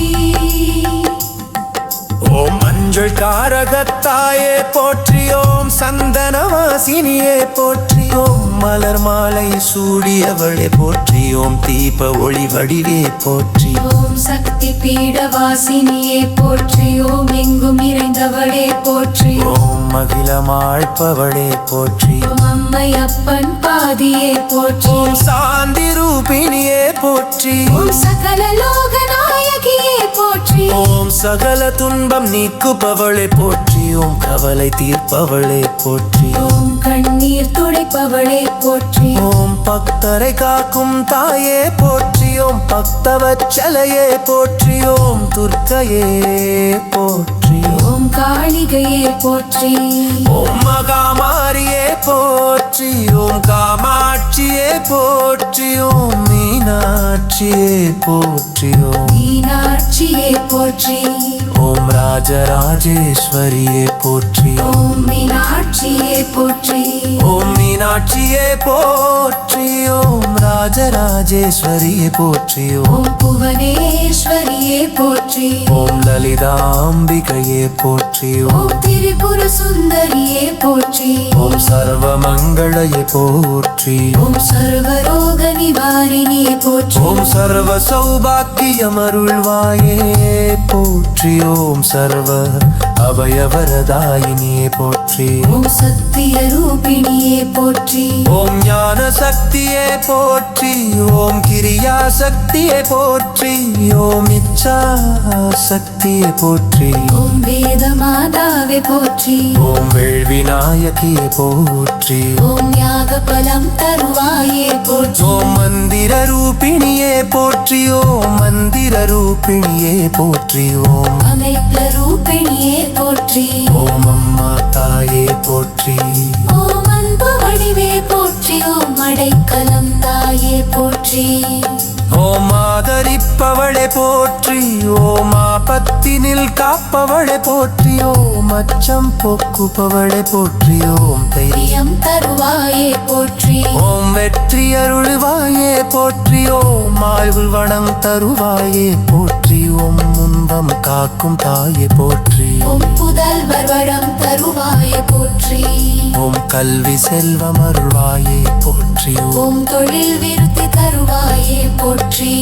ஓம் மஞ்சள் காரகத்தாயே போற்றி ஓம் சந்தனவாசினியே போற்றி ஓம் மலர் மாலை சூடியவளே போற்றி ஓம் தீப ஒளி வடிவே போற்றி ஓம் சக்தி பீட வாசினியே போற்றி ஓம் எங்கும் நிறைந்தவளே போற்றி ஓம் மகிழமாழ்பவளே போற்றி ஓம் அம்மை அப்பன் பாதியே போற்றி ஓம் சாந்தி ரூபிணியே போற்றி ஓம் சகல லோக நாயகியே போற்றி ஓம் சகல துன்பம் நீக்குபவளே போற்றி ஓம் கவலை தீர்ப்பவளே போற்றி ஓம் கண்ணீர் துடைப்பவளே போற்றி ஓம் பக்தரை காக்கும் தாயே போற்றி ஓம் பக்தவச்சலையே போற்றி ஓம் துர்க்கையே போற்றி ஓம் காளிகையே போற்றி ஓம் மகாமாரியே போற்றி ஓம் காமாட்சியே போற்றி ஓம் மீனாட்சியே போற்றி ஓம் மீனாட்சியே போற்றி ஓம் ராஜராஜேஸ்வரியே போற்றி ஓம் மீனாட்சியே போற்றி ஓம் மீனாட்சியே போற்றி ஓம் ராஜராஜேஸ்வரியே போற்றி ஓம் புவனேஸ்வரியே போற்றி ஓம் லலிதாம்பிகையே போற்றி ஓம் திரிபுர சுந்தரியே போற்றி ஓம் சர்வ சர்வமங்களையே போற்றி ஓம் சர்வரோக நிவாரிணியே போற்றி ஓம் சர்வ சௌபாக்கியம் அருள்வாயே போற்றி ஓம் சர்வ அபயவரதாயினியே போற்றி ஓம் சத்திய ரூபிணியே போற்றி ஓம் ஞான சக்தியே போற்றி ஓம் கிரியா சக்தியே போற்றி ஓம் இச்சா சக்தியே போற்றி ஓம் வேத மாதாவே போற்றி ஓம் வேள்வி நாயகியே போற்றி ஓம் யாக பலம் தருவாயே போற்றி ஓம் மந்திர ரூபிணியே போற்றி ஓம் மந்திர ரூபிணியே போற்றி ஓம் அமைத்த ரூபிணியே போற்றி ஓம் அம்மா தாயே போற்றி ஓம் அன்பு வடிவே போற்றி ஓம் அடைக்கலம் தாயே போற்றி ஓம் ஆதரிப்பவளே போற்றி ஓம் ஆபத்தினில் காப்பவளே போற்றி ஓம் அச்சம் போக்குபவளே போற்றி ஓம் தைரியம் பிரியம் தருவாயே போற்றி ஓம் வெற்றி அருள்வாயே போற்றி ஓம் ஆயுள் வளம் தருவாயே போற்றி ஓம் முன்பம் காக்கும் தாயே போற்றி ஓம் புதல்வர் வரம் தருவாயே போற்றி ஓம் கல்வி செல்வம் அருள்வாயே போற்றி ஓம் தொழில் விருத்தி தருவாயே போற்றி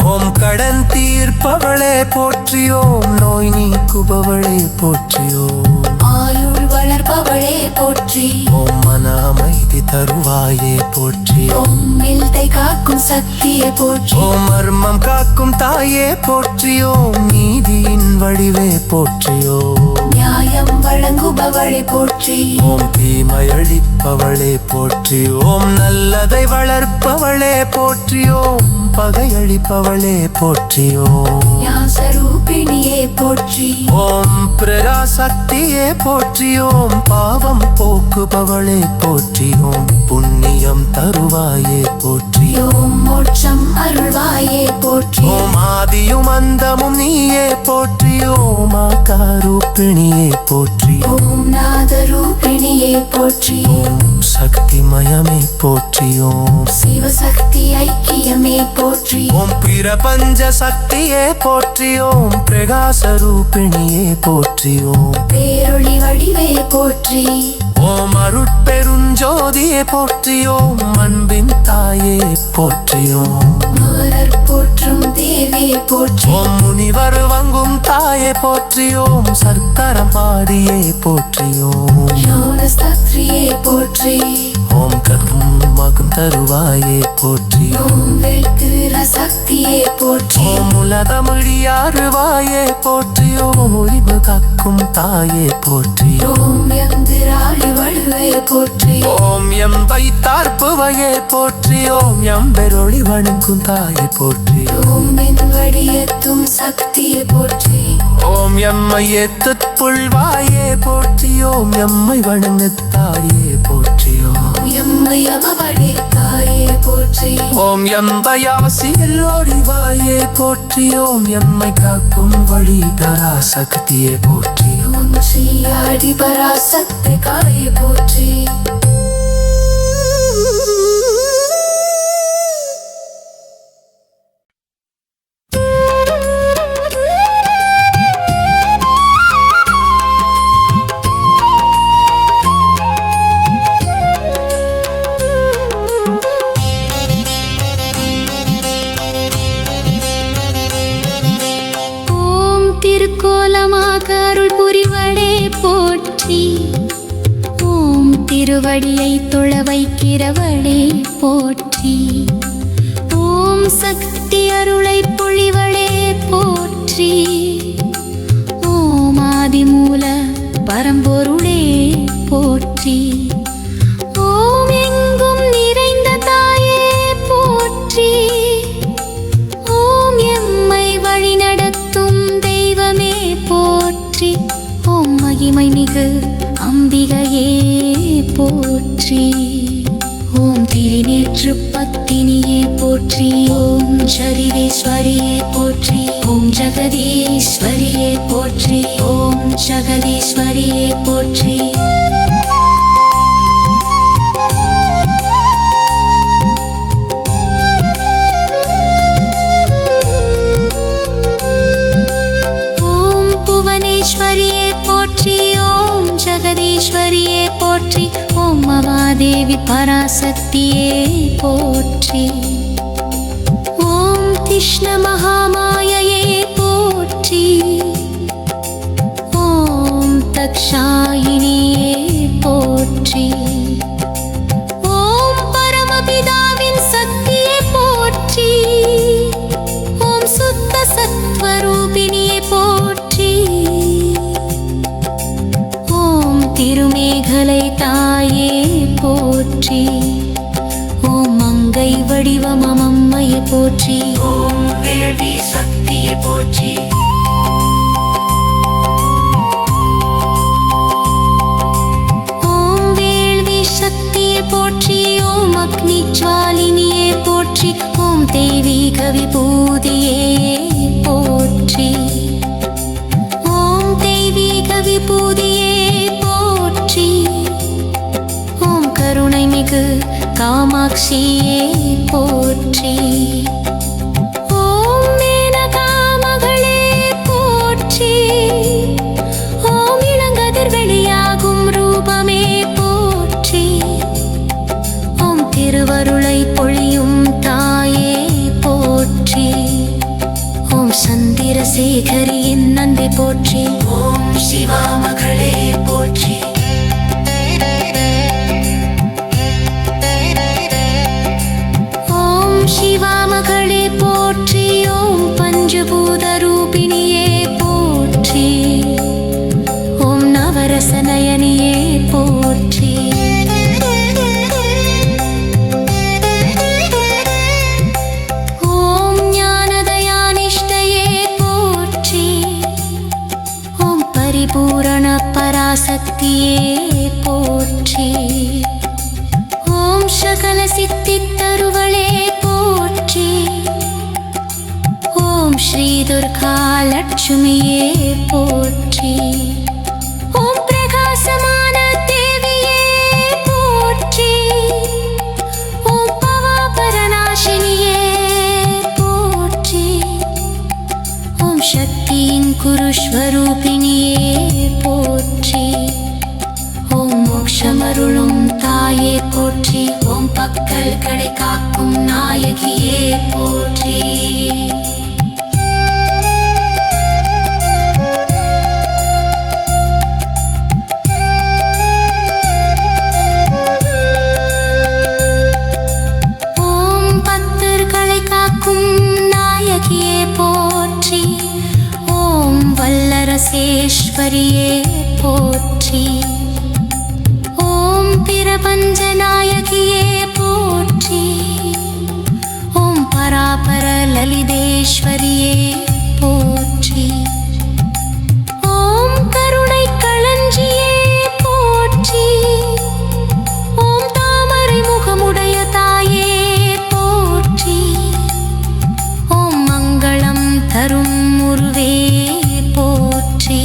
ஓம் கடன் தீர்ப்பவளே போற்றி ஓம் நோய் நீக்குபவளே போற்றி ஓம் ஆயுள் வளர்ப்பவளே போற்றி ஓம் மன அமைதி தருவாயே போற்றி ஓம் மில்தை காக்கும் சக்தியே போற்றி ஓம் மர்மம் காக்கும் தாயே போற்றி ஓம் நீதியின் வடிவே போற்றி ஓம் நியாயம் வழங்குபவளே போற்றி ஓம் தீமையழிப்பவளே போற்றி ஓம் நல்லதை வளர்ப்பவளே போற்றி ஓம் பகையழிப்பவளே போற்றி ஓம் ஞாசரூபிணியே போற்றி ஓம் பிரகாசக்தியே போற்றி ஓம் பாவம் போக்குபவளே போற்றி ஓம் புண்ணியம் தருவாயே போற்றி ஓம் மோட்சம் அருள்வாயே போற்றி ஓம் ஆதியும் அந்தமும் நீயே போற்றி ஓம் ஆகாரூபிணியே போற்றி ஓம் நாதரூபிணியே போற்றி ஓம் சக்திமயமே போற்றி ஓம் சிவசக்தி ஐக்கியமே போற்றி ஓம் பிரபஞ்ச சக்தியே போற்றி ஓம் பிரகாசரூபிணியே போற்றி ஓம் பேரொளி வடிவே போற்றி ஓம் அருட்பெருஞ்சோதியே போற்றி ஓம் அன்பின் தாயே போற்றி ஓம் மாலர் போற்றும் தேவியே போற்றி ஓம் முனிவர் வங்கும் தாயே போற்றி ஓம் சர்க்கரம் பாடியே போற்றி ஓம் ஞானஸ்தாத்ரியே போற்றி ஓம் கர்மம் மகம் தருவாயே போற்றி ஓம் வெல்கிற சக்தியே போற்றி ஓம் உலகமொழியாறுவாயே போற்றி ஓம் உரிவு காக்கும் தாயே போற்றி ஓம் எந்திராளி வலுவே போற்றி ஓம் எம் வைத்தார்ப்புவையே போற்றி ஓம் எம் பெருளி வணங்கும் தாயே போற்றி ஓம் என் வடியத்தும் சக்தியே போற்றி ஓம் எம்மை ஏத்துத் புல்வாயே போற்றி ஓம் எம்மை வணங்கு தாயே போற்றி ஓம் எம்மை அமவடே தாயே போற்றி ஓம் எம்பயாசி எல்லோடிவாயே போற்றி ஓம் எம்மை காக்கும் வழி பராசக்தியே போற்றி ஓம் ஸ்ரீயாடி பராசக்தி காயே போற்றி திருக்கோலமாக அருள் புரிவடே போற்றி ஓம் திருவடியை தொழ வைக்கிறவளே போற்றி ஓம் சக்தி அருளை பொழிவளே போற்றி ஓம் ஆதிமூல பரம்பொருளே போற்றி ஓம் எங்கும் நிறைந்த தாயே போற்றி ஓம் எம்மை வழிநடத்தும் தெய்வமே போற்றி ஓம் மகிமை மிகு அம்பிகையே போற்றி ஓம் திருநேற்று பத்தினியே போற்றி ஓம் ஜரிதேஸ்வரியே போற்றி ஓம் ஜெகதீஸ்வரியே போற்றி ஓம் ஜெகதீஸ்வரியே போற்றி ஓம் புவனேஸ்வரியே போற்றி ஓம் ஜெகதீஸ்வரியே போற்றி ஓம் மகாதேவி பராசக்தியே போற்றி ஓம் கிருஷ்ண மகாமாயையே போற்றி ஓம் தக்ஷாயினியே போற்றி ஓம் பரமபிதாவின் சக்தியே போற்றி ஓம் சுத்த சத்வரூபிணியே போற்றி ஓம் திருமேகலை தாயே போற்றி ஓம் மங்கை வடிவம் அம்மையை போற்றி ஓம் வேள்வி சக்தியை போற்றி ஓம் வேள்வி சக்தியை போற்றி ஓம் அக்னி ஜுவாலினியே போற்றி ஓம் தெய்வீக விபூதியே போற்றி ஓம் தெய்வீக விபூதியே போற்றி ஓம் கருணை மிகு காமாட்சியே போற்றி ஓம் மேனகா மகளே போற்றி ஓம் இளங்கதிர் வெளியாகும் ரூபமே போற்றி ஓம் திருவருளை பொழியும் தாயே போற்றி ஓம் சந்திரசேகரியின் நந்தி போற்றி ஓம் சிவா மகளே போற்றி ஓம் சிவா மகளே போற்றி ஓம் பஞ்சபூத ரூபிணியே போற்றி ஓம் நவரச நயனியே போற்றி ஓம் ஞானதயானிஷ்டையே போற்றி ஓம் பரிபூரண பராசக்தியே போற்றி ஓம் சகல சித்தி தருவளே போற்றி ஓம் ஸ்ரீ துர்கா லட்சுமியே போற்றி ஓம் பிரகாசமான தேவியே போற்றி ஓம் பவாபரநாசினியே போற்றி ஓம் சக்தியின் குருஸ்வரூபிணியே போற்றி ஓம் மோட்சமருளும் தாயே போற்றி ஓம் பக்கல்களை காக்கும் நாயகியே போற்றி ஓம் பக்தர்களை காக்கும் நாயகியே போற்றி ஓம் வல்லரசேஸ்வரியே போற்றி ஓம் பிரபஞ்ச நாயகியே போற்றி ஓம் பராபர லலிதேஸ்வரியே போற்றி ஓம் கருணை களஞ்சியே போற்றி ஓம் தாமரை முகமுடைய தாயே போற்றி ஓம் மங்களம் தரும் உருவே போற்றி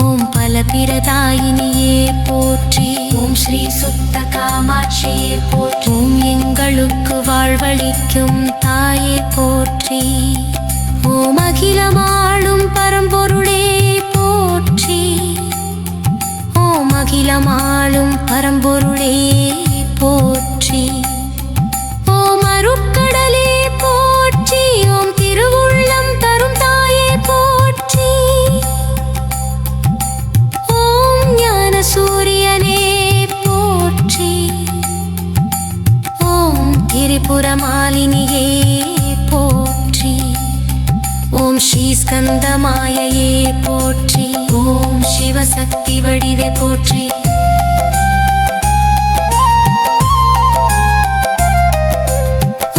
ஓம் பலபிரதாயினியே போற்றி ஓம் ஸ்ரீ சுத்த காமாட்சியே போற்றி ஓம் எங்களுக்கு வாழ்வளிக்கும் தாயே போற்றி ஓம் அகிலமாளும் பரம்பொருளே போற்றி ஓம் அகிலமாளும் பரம்பொருளே போற்றி ஓம் அருட்கடலே போற்றி ஓம் திருவுள்ளம் தரும் தாயே போற்றி ஓம் ஞான சூரியனே போற்றி ஓம் திரிபுரமாலினியே போற்றி ஓம் ஸ்ரீ ஸ்கந்தமாயையே போற்றி ஓம் சிவசக்தி வடிவே போற்றி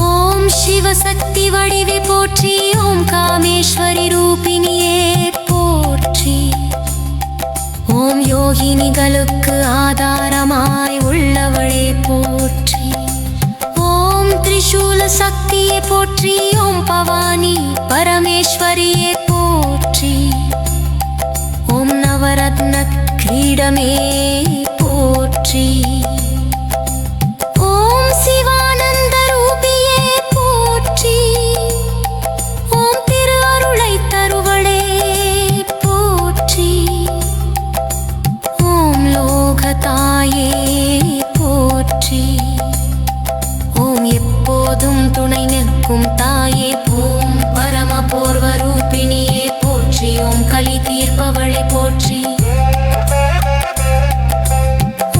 ஓம் சிவசக்தி வடிவே போற்றி ஓம் காமேஸ்வரி ரூபிணியே போற்றி ஓம் யோகினிகளுக்கு ஆதாரமாய் உள்ளவளே போற்றி ஓம் திரிசூல சக்தியே போற்றி ஓம் பவானி பரமேஸ்வரியே போற்றி ஓம் நவரத்ன கிரீடமே போற்றி ஓம் சிவானந்த ரூபியே போற்றி ஓம் திரு அருளை தருவளே போற்றி ஓம் லோக தாயே போற்றி. ஓம் எப்போதும் துணை நிற்கும் தாயே ஓம் பரம போர்வரூபிணியே போற்றி. ஓம் கலி தீர்ப்பவளை போற்றி.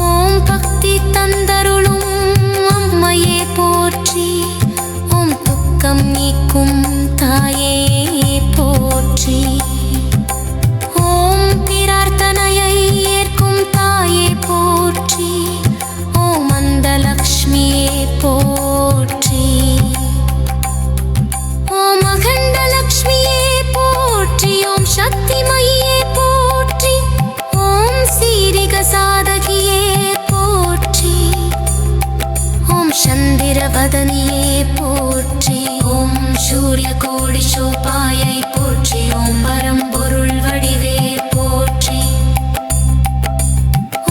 ஓம் பக்தி தந்தருளும் அம்மையே போற்றி. ஓம் துக்கம் நீக்கும் தாயே போற்றி. ஓம் பிரார்த்தனையை ஏற்கும் தாயே போற்றி. ஓம் அந்தலக்ஷ்மியே போற்றி. ஓம் அகண்டலக்ஷ்மியே போற்றி. ஓம் சக்திமயியே போற்றி. ஓம் சீரிக சாதகியே போற்றி. ஓம் சந்திரவதனியே போற்றி. ஓம் சூரிய கோடி சோபாயை போற்றி. ஓம் பரம்பொருள் வடிவே போற்றி.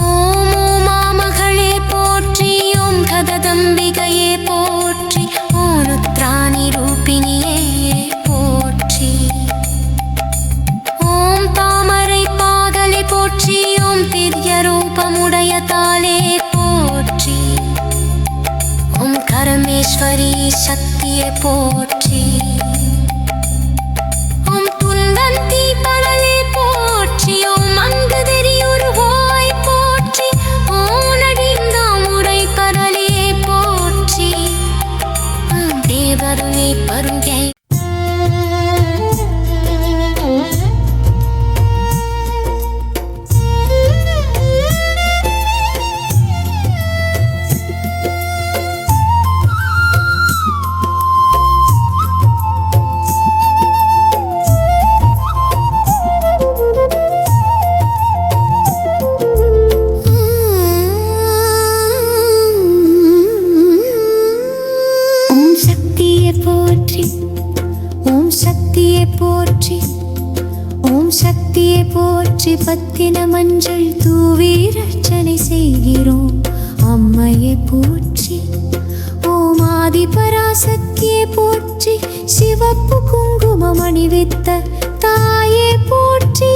ஓம் உமாமகளே போற்றி. ஓம் கததம்பிகையே போற்றி. ஓம் ருத்ராணி ரூபிணியே போற்றி. ஓம் தாமரை பாதலை போற்றி. ஓம் திவ்ய ரூபமுடைய தாளே போற்றி. ஓம் கரமேஸ்வரி சக்தியே போற்றி. ஓம் துந்தந்தி பரலே போற்றி. ஓம் அங்குதெரியுருவாய் போற்றி. ஓம் நடிந்தாமுரை பரலே போற்றி. ஓம் தேவருளே பருகை. ஓம் சக்தியே போற்றி. ஓம் சக்தியே போற்றி. ஓம் சக்தியே போற்றி. பத்தின மஞ்சள் தூவி ரட்சனை செய்கிறோம் அம்மையே போற்றி. ஓம் ஆதி பராசக்தியே போற்றி. சிவப்பு குங்குமம் அணிவித்த தாயே போற்றி.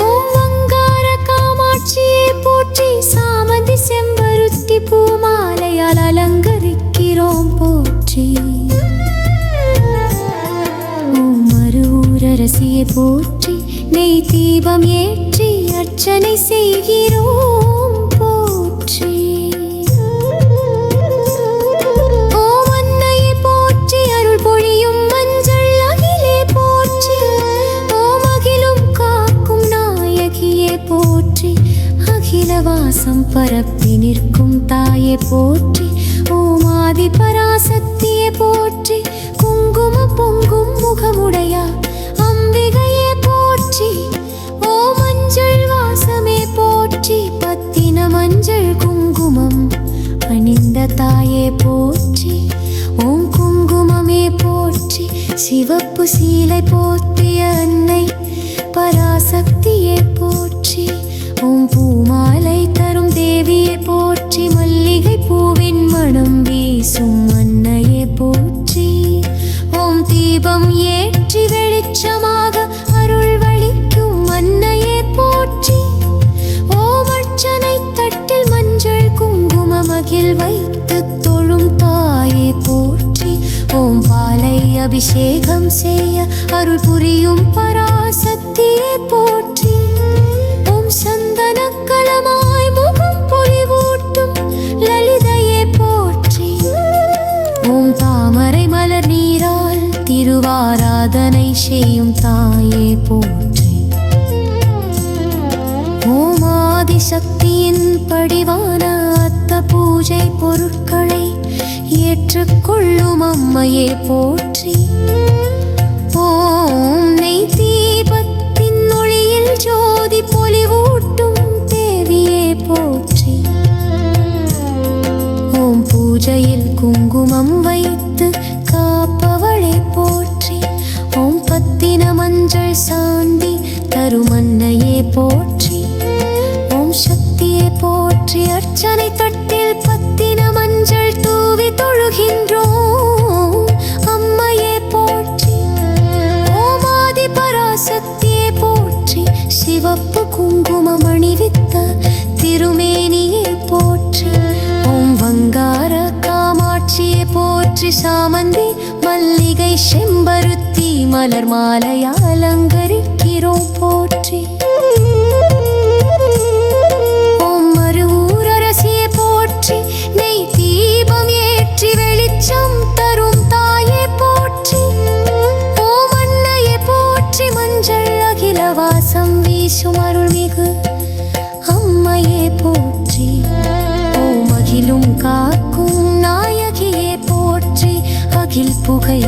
ஓம் வங்கார காமாட்சியே போற்றி. சாமந்தி செம்பருத்தி பூமாலையால் அலங்கரிக்கிறோம் போற்றி. ஓம் மருவூரரசியே போற்றி. நெய் தீபம் ஏற்றி அர்ச்சனை செய்கிறோம் போற்றி. ஓம் அன்னையே போற்றி. அருள் பொழியும் மஞ்சள் அகிலே போற்றி. ஓம் அகிலும் காக்கும் நாயகியே போற்றி. அகில வாசம் பரப்பி நிற்கும் தாயே போற்றி. ஓம் ஆதி பராசக்தியே போற்றி. குங்கும பொங்கும் முகமுடைய அம்பிகையே போற்றி. ஓம் மஞ்சள் வாசமே போற்றி. பத்தின மஞ்சள் குங்குமம் அணிந்த தாயே போற்றி. ஓம் குங்குமமே போற்றி. சிவப்பு சீலை போற்றிய அன்னை பராசக்தியே போற்றி. ஓம் பூமாலை தரும் தேவியே போற்றி. மல்லிகை பூவின் மனம் வீசும் அன்னையே போற்றி. ஓம் தீபம் ஏற்றி வெளிச்சமாக அருள் வளிக்கும் அன்னையே போற்றி. ஓம் அர்ச்சனை தட்டில் மஞ்சள் குங்கும மகிழ் வைத்து தொழும் தாயே போற்றி. ஓம் பாலை அபிஷேகம் செய்ய அருள் புரியும் பராசக்தியே போற்றி. ஓம் சந்தன கலமாய் முகம் பொலிவூட்டும் லலிதையே போற்றி. ஓம் தாமரை மலர் நீரால் திருவாராதனை செய்யும் தாயே போற்றி. ஓம் ஆதிசக்தியின் படிவான அத்த பூஜை பொருட்களை ஏற்றுக்கொள்ளும் அம்மையே போற்றி. ஓம் நெய் தீபத்தின் ஒளியில் ஜோதி பொலிவூட்டும் தேவியே போற்றி. ஓம் பூஜையில் குங்குமம் வைத்து காப்பவளை போற்றி. ஓம் பத்தின மஞ்சள் சாந்தி தருமன்னையே போற்றி. ஓம் சக்தியே போற்றி. அர்ச்சனை தட்டில் பத்தின மஞ்சள் தூவி தொழுகின்றோம் அம்மையே போற்றி. ஓம் ஆதி பராசக்தியே போற்றி. சிவப்பு குங்குமம் அணிவித்த திரு போற்றி சாமந்தி மல்லிகை செம்பருத்தி மலர் மாலையா அலங்கரிக்கிறோம் போற்றி ஓம் மருவூரரசியே போற்றி நெய் தீபம் ஏற்றி வெளிச்சம் தரும் தாயே போற்றி ஓம் அன்னையே போற்றி மஞ்சள் அகில வாசம் வீசும் அருள்மிகு அம்மையே போற்றி ஓம் அகிலும் காக்கும் நாயகியே போற்றி அகில் புகை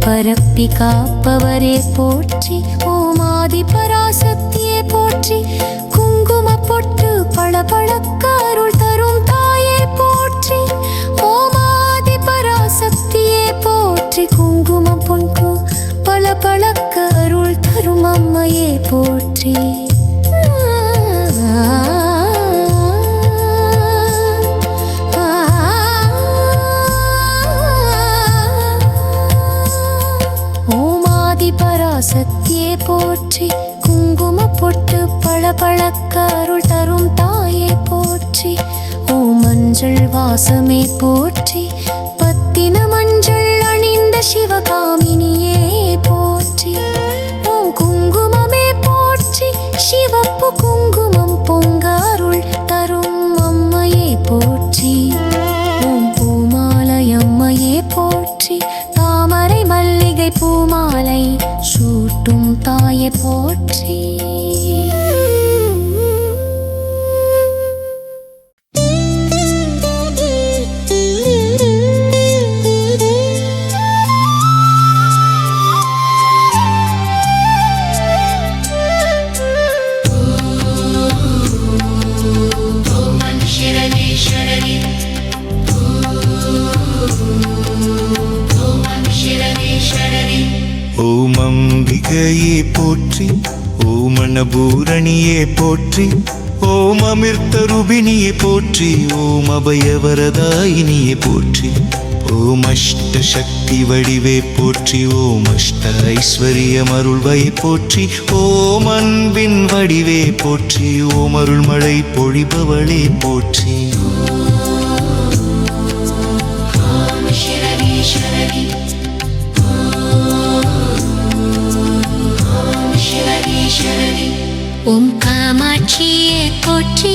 பரப்பி காப்பவரே போற்றி ஓம் ஆதி பராசக்தியே போற்றி குங்கும பொட்டு பளபளக்க அருள் தரும் தாயே போற்றி ஓம் ஆதி பராசக்தியே போற்றி குங்குமம் பொன்கு பளபளக்க அருள் தரும் அம்மையே போற்றி ஓம் ஆதி பராசக்தியே போற்றி குங்கும பொட்டு பளபளக்க அருள் தரும் தாயே போற்றி ஓம் மஞ்சள் வாசமே போற்றி பத்தின மஞ்சள் அணிந்த சிவகாமினியே போற்றி ஓம் குங்குமமே போற்றி சிவப்பு குங்குமம் பொங்க அருள் தரும் அம்மையே போற்றி ஓம் பூமாலை அம்மையே போற்றி தாமரை மல்லிகை பூமாலை சூட்டும் தாயே போற்றி ஓம் அம்பிகையே போற்றி ஓம் அன்னபூரணியே போற்றி ஓம் அமிர்த ரூபிணியே போற்றி ஓம் அபயவரதாயினியே போற்றி ஓம் அஷ்ட சக்தி வடிவே போற்றி ஓம் அஷ்ட ஐஸ்வர்யம் அருள்வயை போற்றி ஓம் அன்பின் வடிவே போற்றி ஓம் அருள்மழை பொழிபவளே போற்றி ஓம் காமாட்சியே போற்றி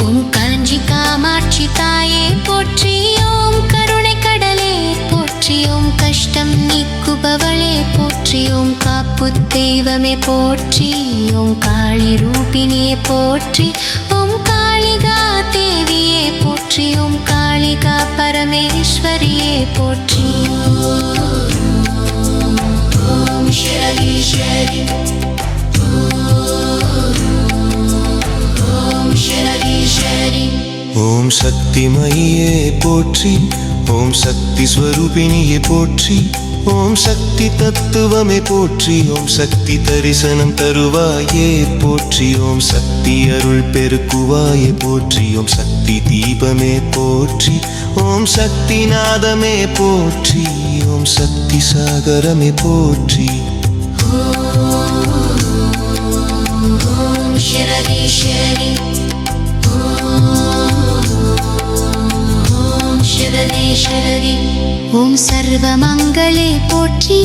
ஓம் காஞ்சி காமாட்சி தாயே போற்றி ஓம் கருணை கடலே போற்றி ஓம் கஷ்டம் நீக்குபவளே போற்றி ஓம் காப்பு தெய்வமே போற்றி ஓம் காளி ரூபிணியே போற்றி ஓம் காளிகா தேவியே போற்றி ஓம் காளிகா பரமேஸ்வரியே போற்றி ஓம் ஷரீஸ்வரி ஓம் சக்தி மையே போற்றி ஓம் சக்தி ஸ்வரூபிணியே போற்றி ஓம் சக்தி தத்துவமே போற்றி ஓம் சக்தி தரிசனம் தருவாயே போற்றி ஓம் சக்தி அருள் பெருக்குவாயே போற்றி ஓம் சக்தி தீபமே போற்றி ஓம் சக்தி நாதமே போற்றி ஓம் சக்தி சாகரமே போற்றி ஓம் ஷரீஸ்வரி ஓம் சர்வமங்களே போற்றி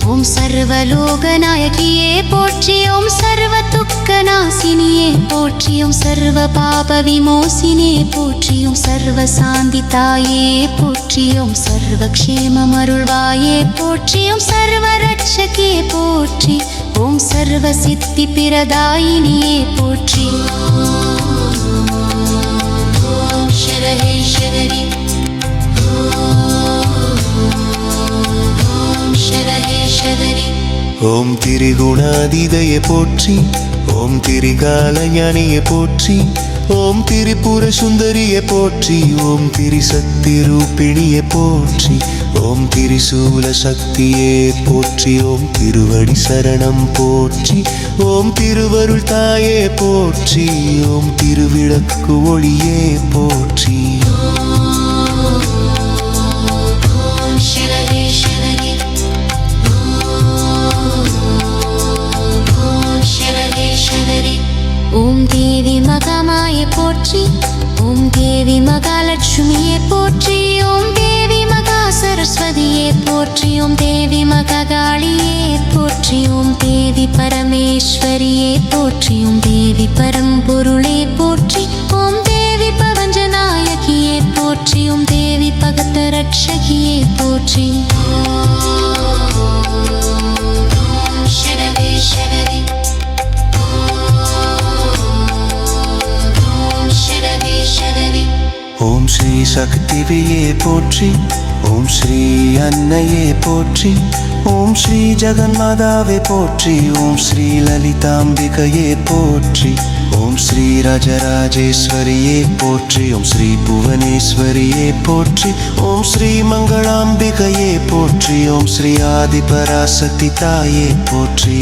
ஓம் சர்வலோகநாயகியே போற்றி ஓம் சர்வ துக்கநாசினியே போற்றி ஓம் சர்வ பாப விமோசினே போற்றி ஓம் சர்வ சாந்தி தாயே போற்றி ஓம் சர்வ க்ஷேமம் அருள்வாயே போற்றி ஓம் சர்வ ரட்சகே போற்றி ஓம் சர்வ சித்தி பிரதாயினியே போற்றி ஓம் ஷரீஸ்வரி ஓம் திரிகுணாதிதயே போற்றி ஓம் திரிகாலஞானியே போற்றி ஓம் திரிபுர சுந்தரியே போற்றி ஓம் திரிசக்தி ரூபிணியே போற்றி ஓம் திரிசூல சக்தியே போற்றி ஓம் திருவடி சரணம் போற்றி ஓம் திருவருள் தாயே போற்றி ஓம் திருவிளக்கு ஒளியே போற்றி ஓம் தேவி மகாமாயே போற்றி ஓம் தேவி மகாலட்சுமியே போற்றி ஓம் தேவி மகாச சரஸ்வதியே போற்றி ஓம் தேவி மகாகாளியே போற்றி ஓம் தேவி பரமேஸ்வரியே போற்றி ஓம் தேவி பரம்பொருளே போற்றி ஓம் தேவி பவஞ்சநாயகியே போற்றி ஓம் தேவி பகத ரட்சகியே போற்றி சரவே சரவே சரவே சரவே ஓம் ஸ்ரீ சக்திவியே போற்றி ஓம் ஸ்ரீ அன்னையே போற்றி ஓம் ஸ்ரீ ஜெகன்மாதாவே போற்றி ஓம் ஸ்ரீ லலிதாம்பிகையே போற்றி ஓம் ஸ்ரீ ராஜராஜேஸ்வரியே போற்றி ஓம் ஸ்ரீ புவனேஸ்வரியே போற்றி ஓம் ஸ்ரீ மங்களாம்பிகையே போற்றி ஓம் ஸ்ரீ ஆதிபராசக்தி தாயே போற்றி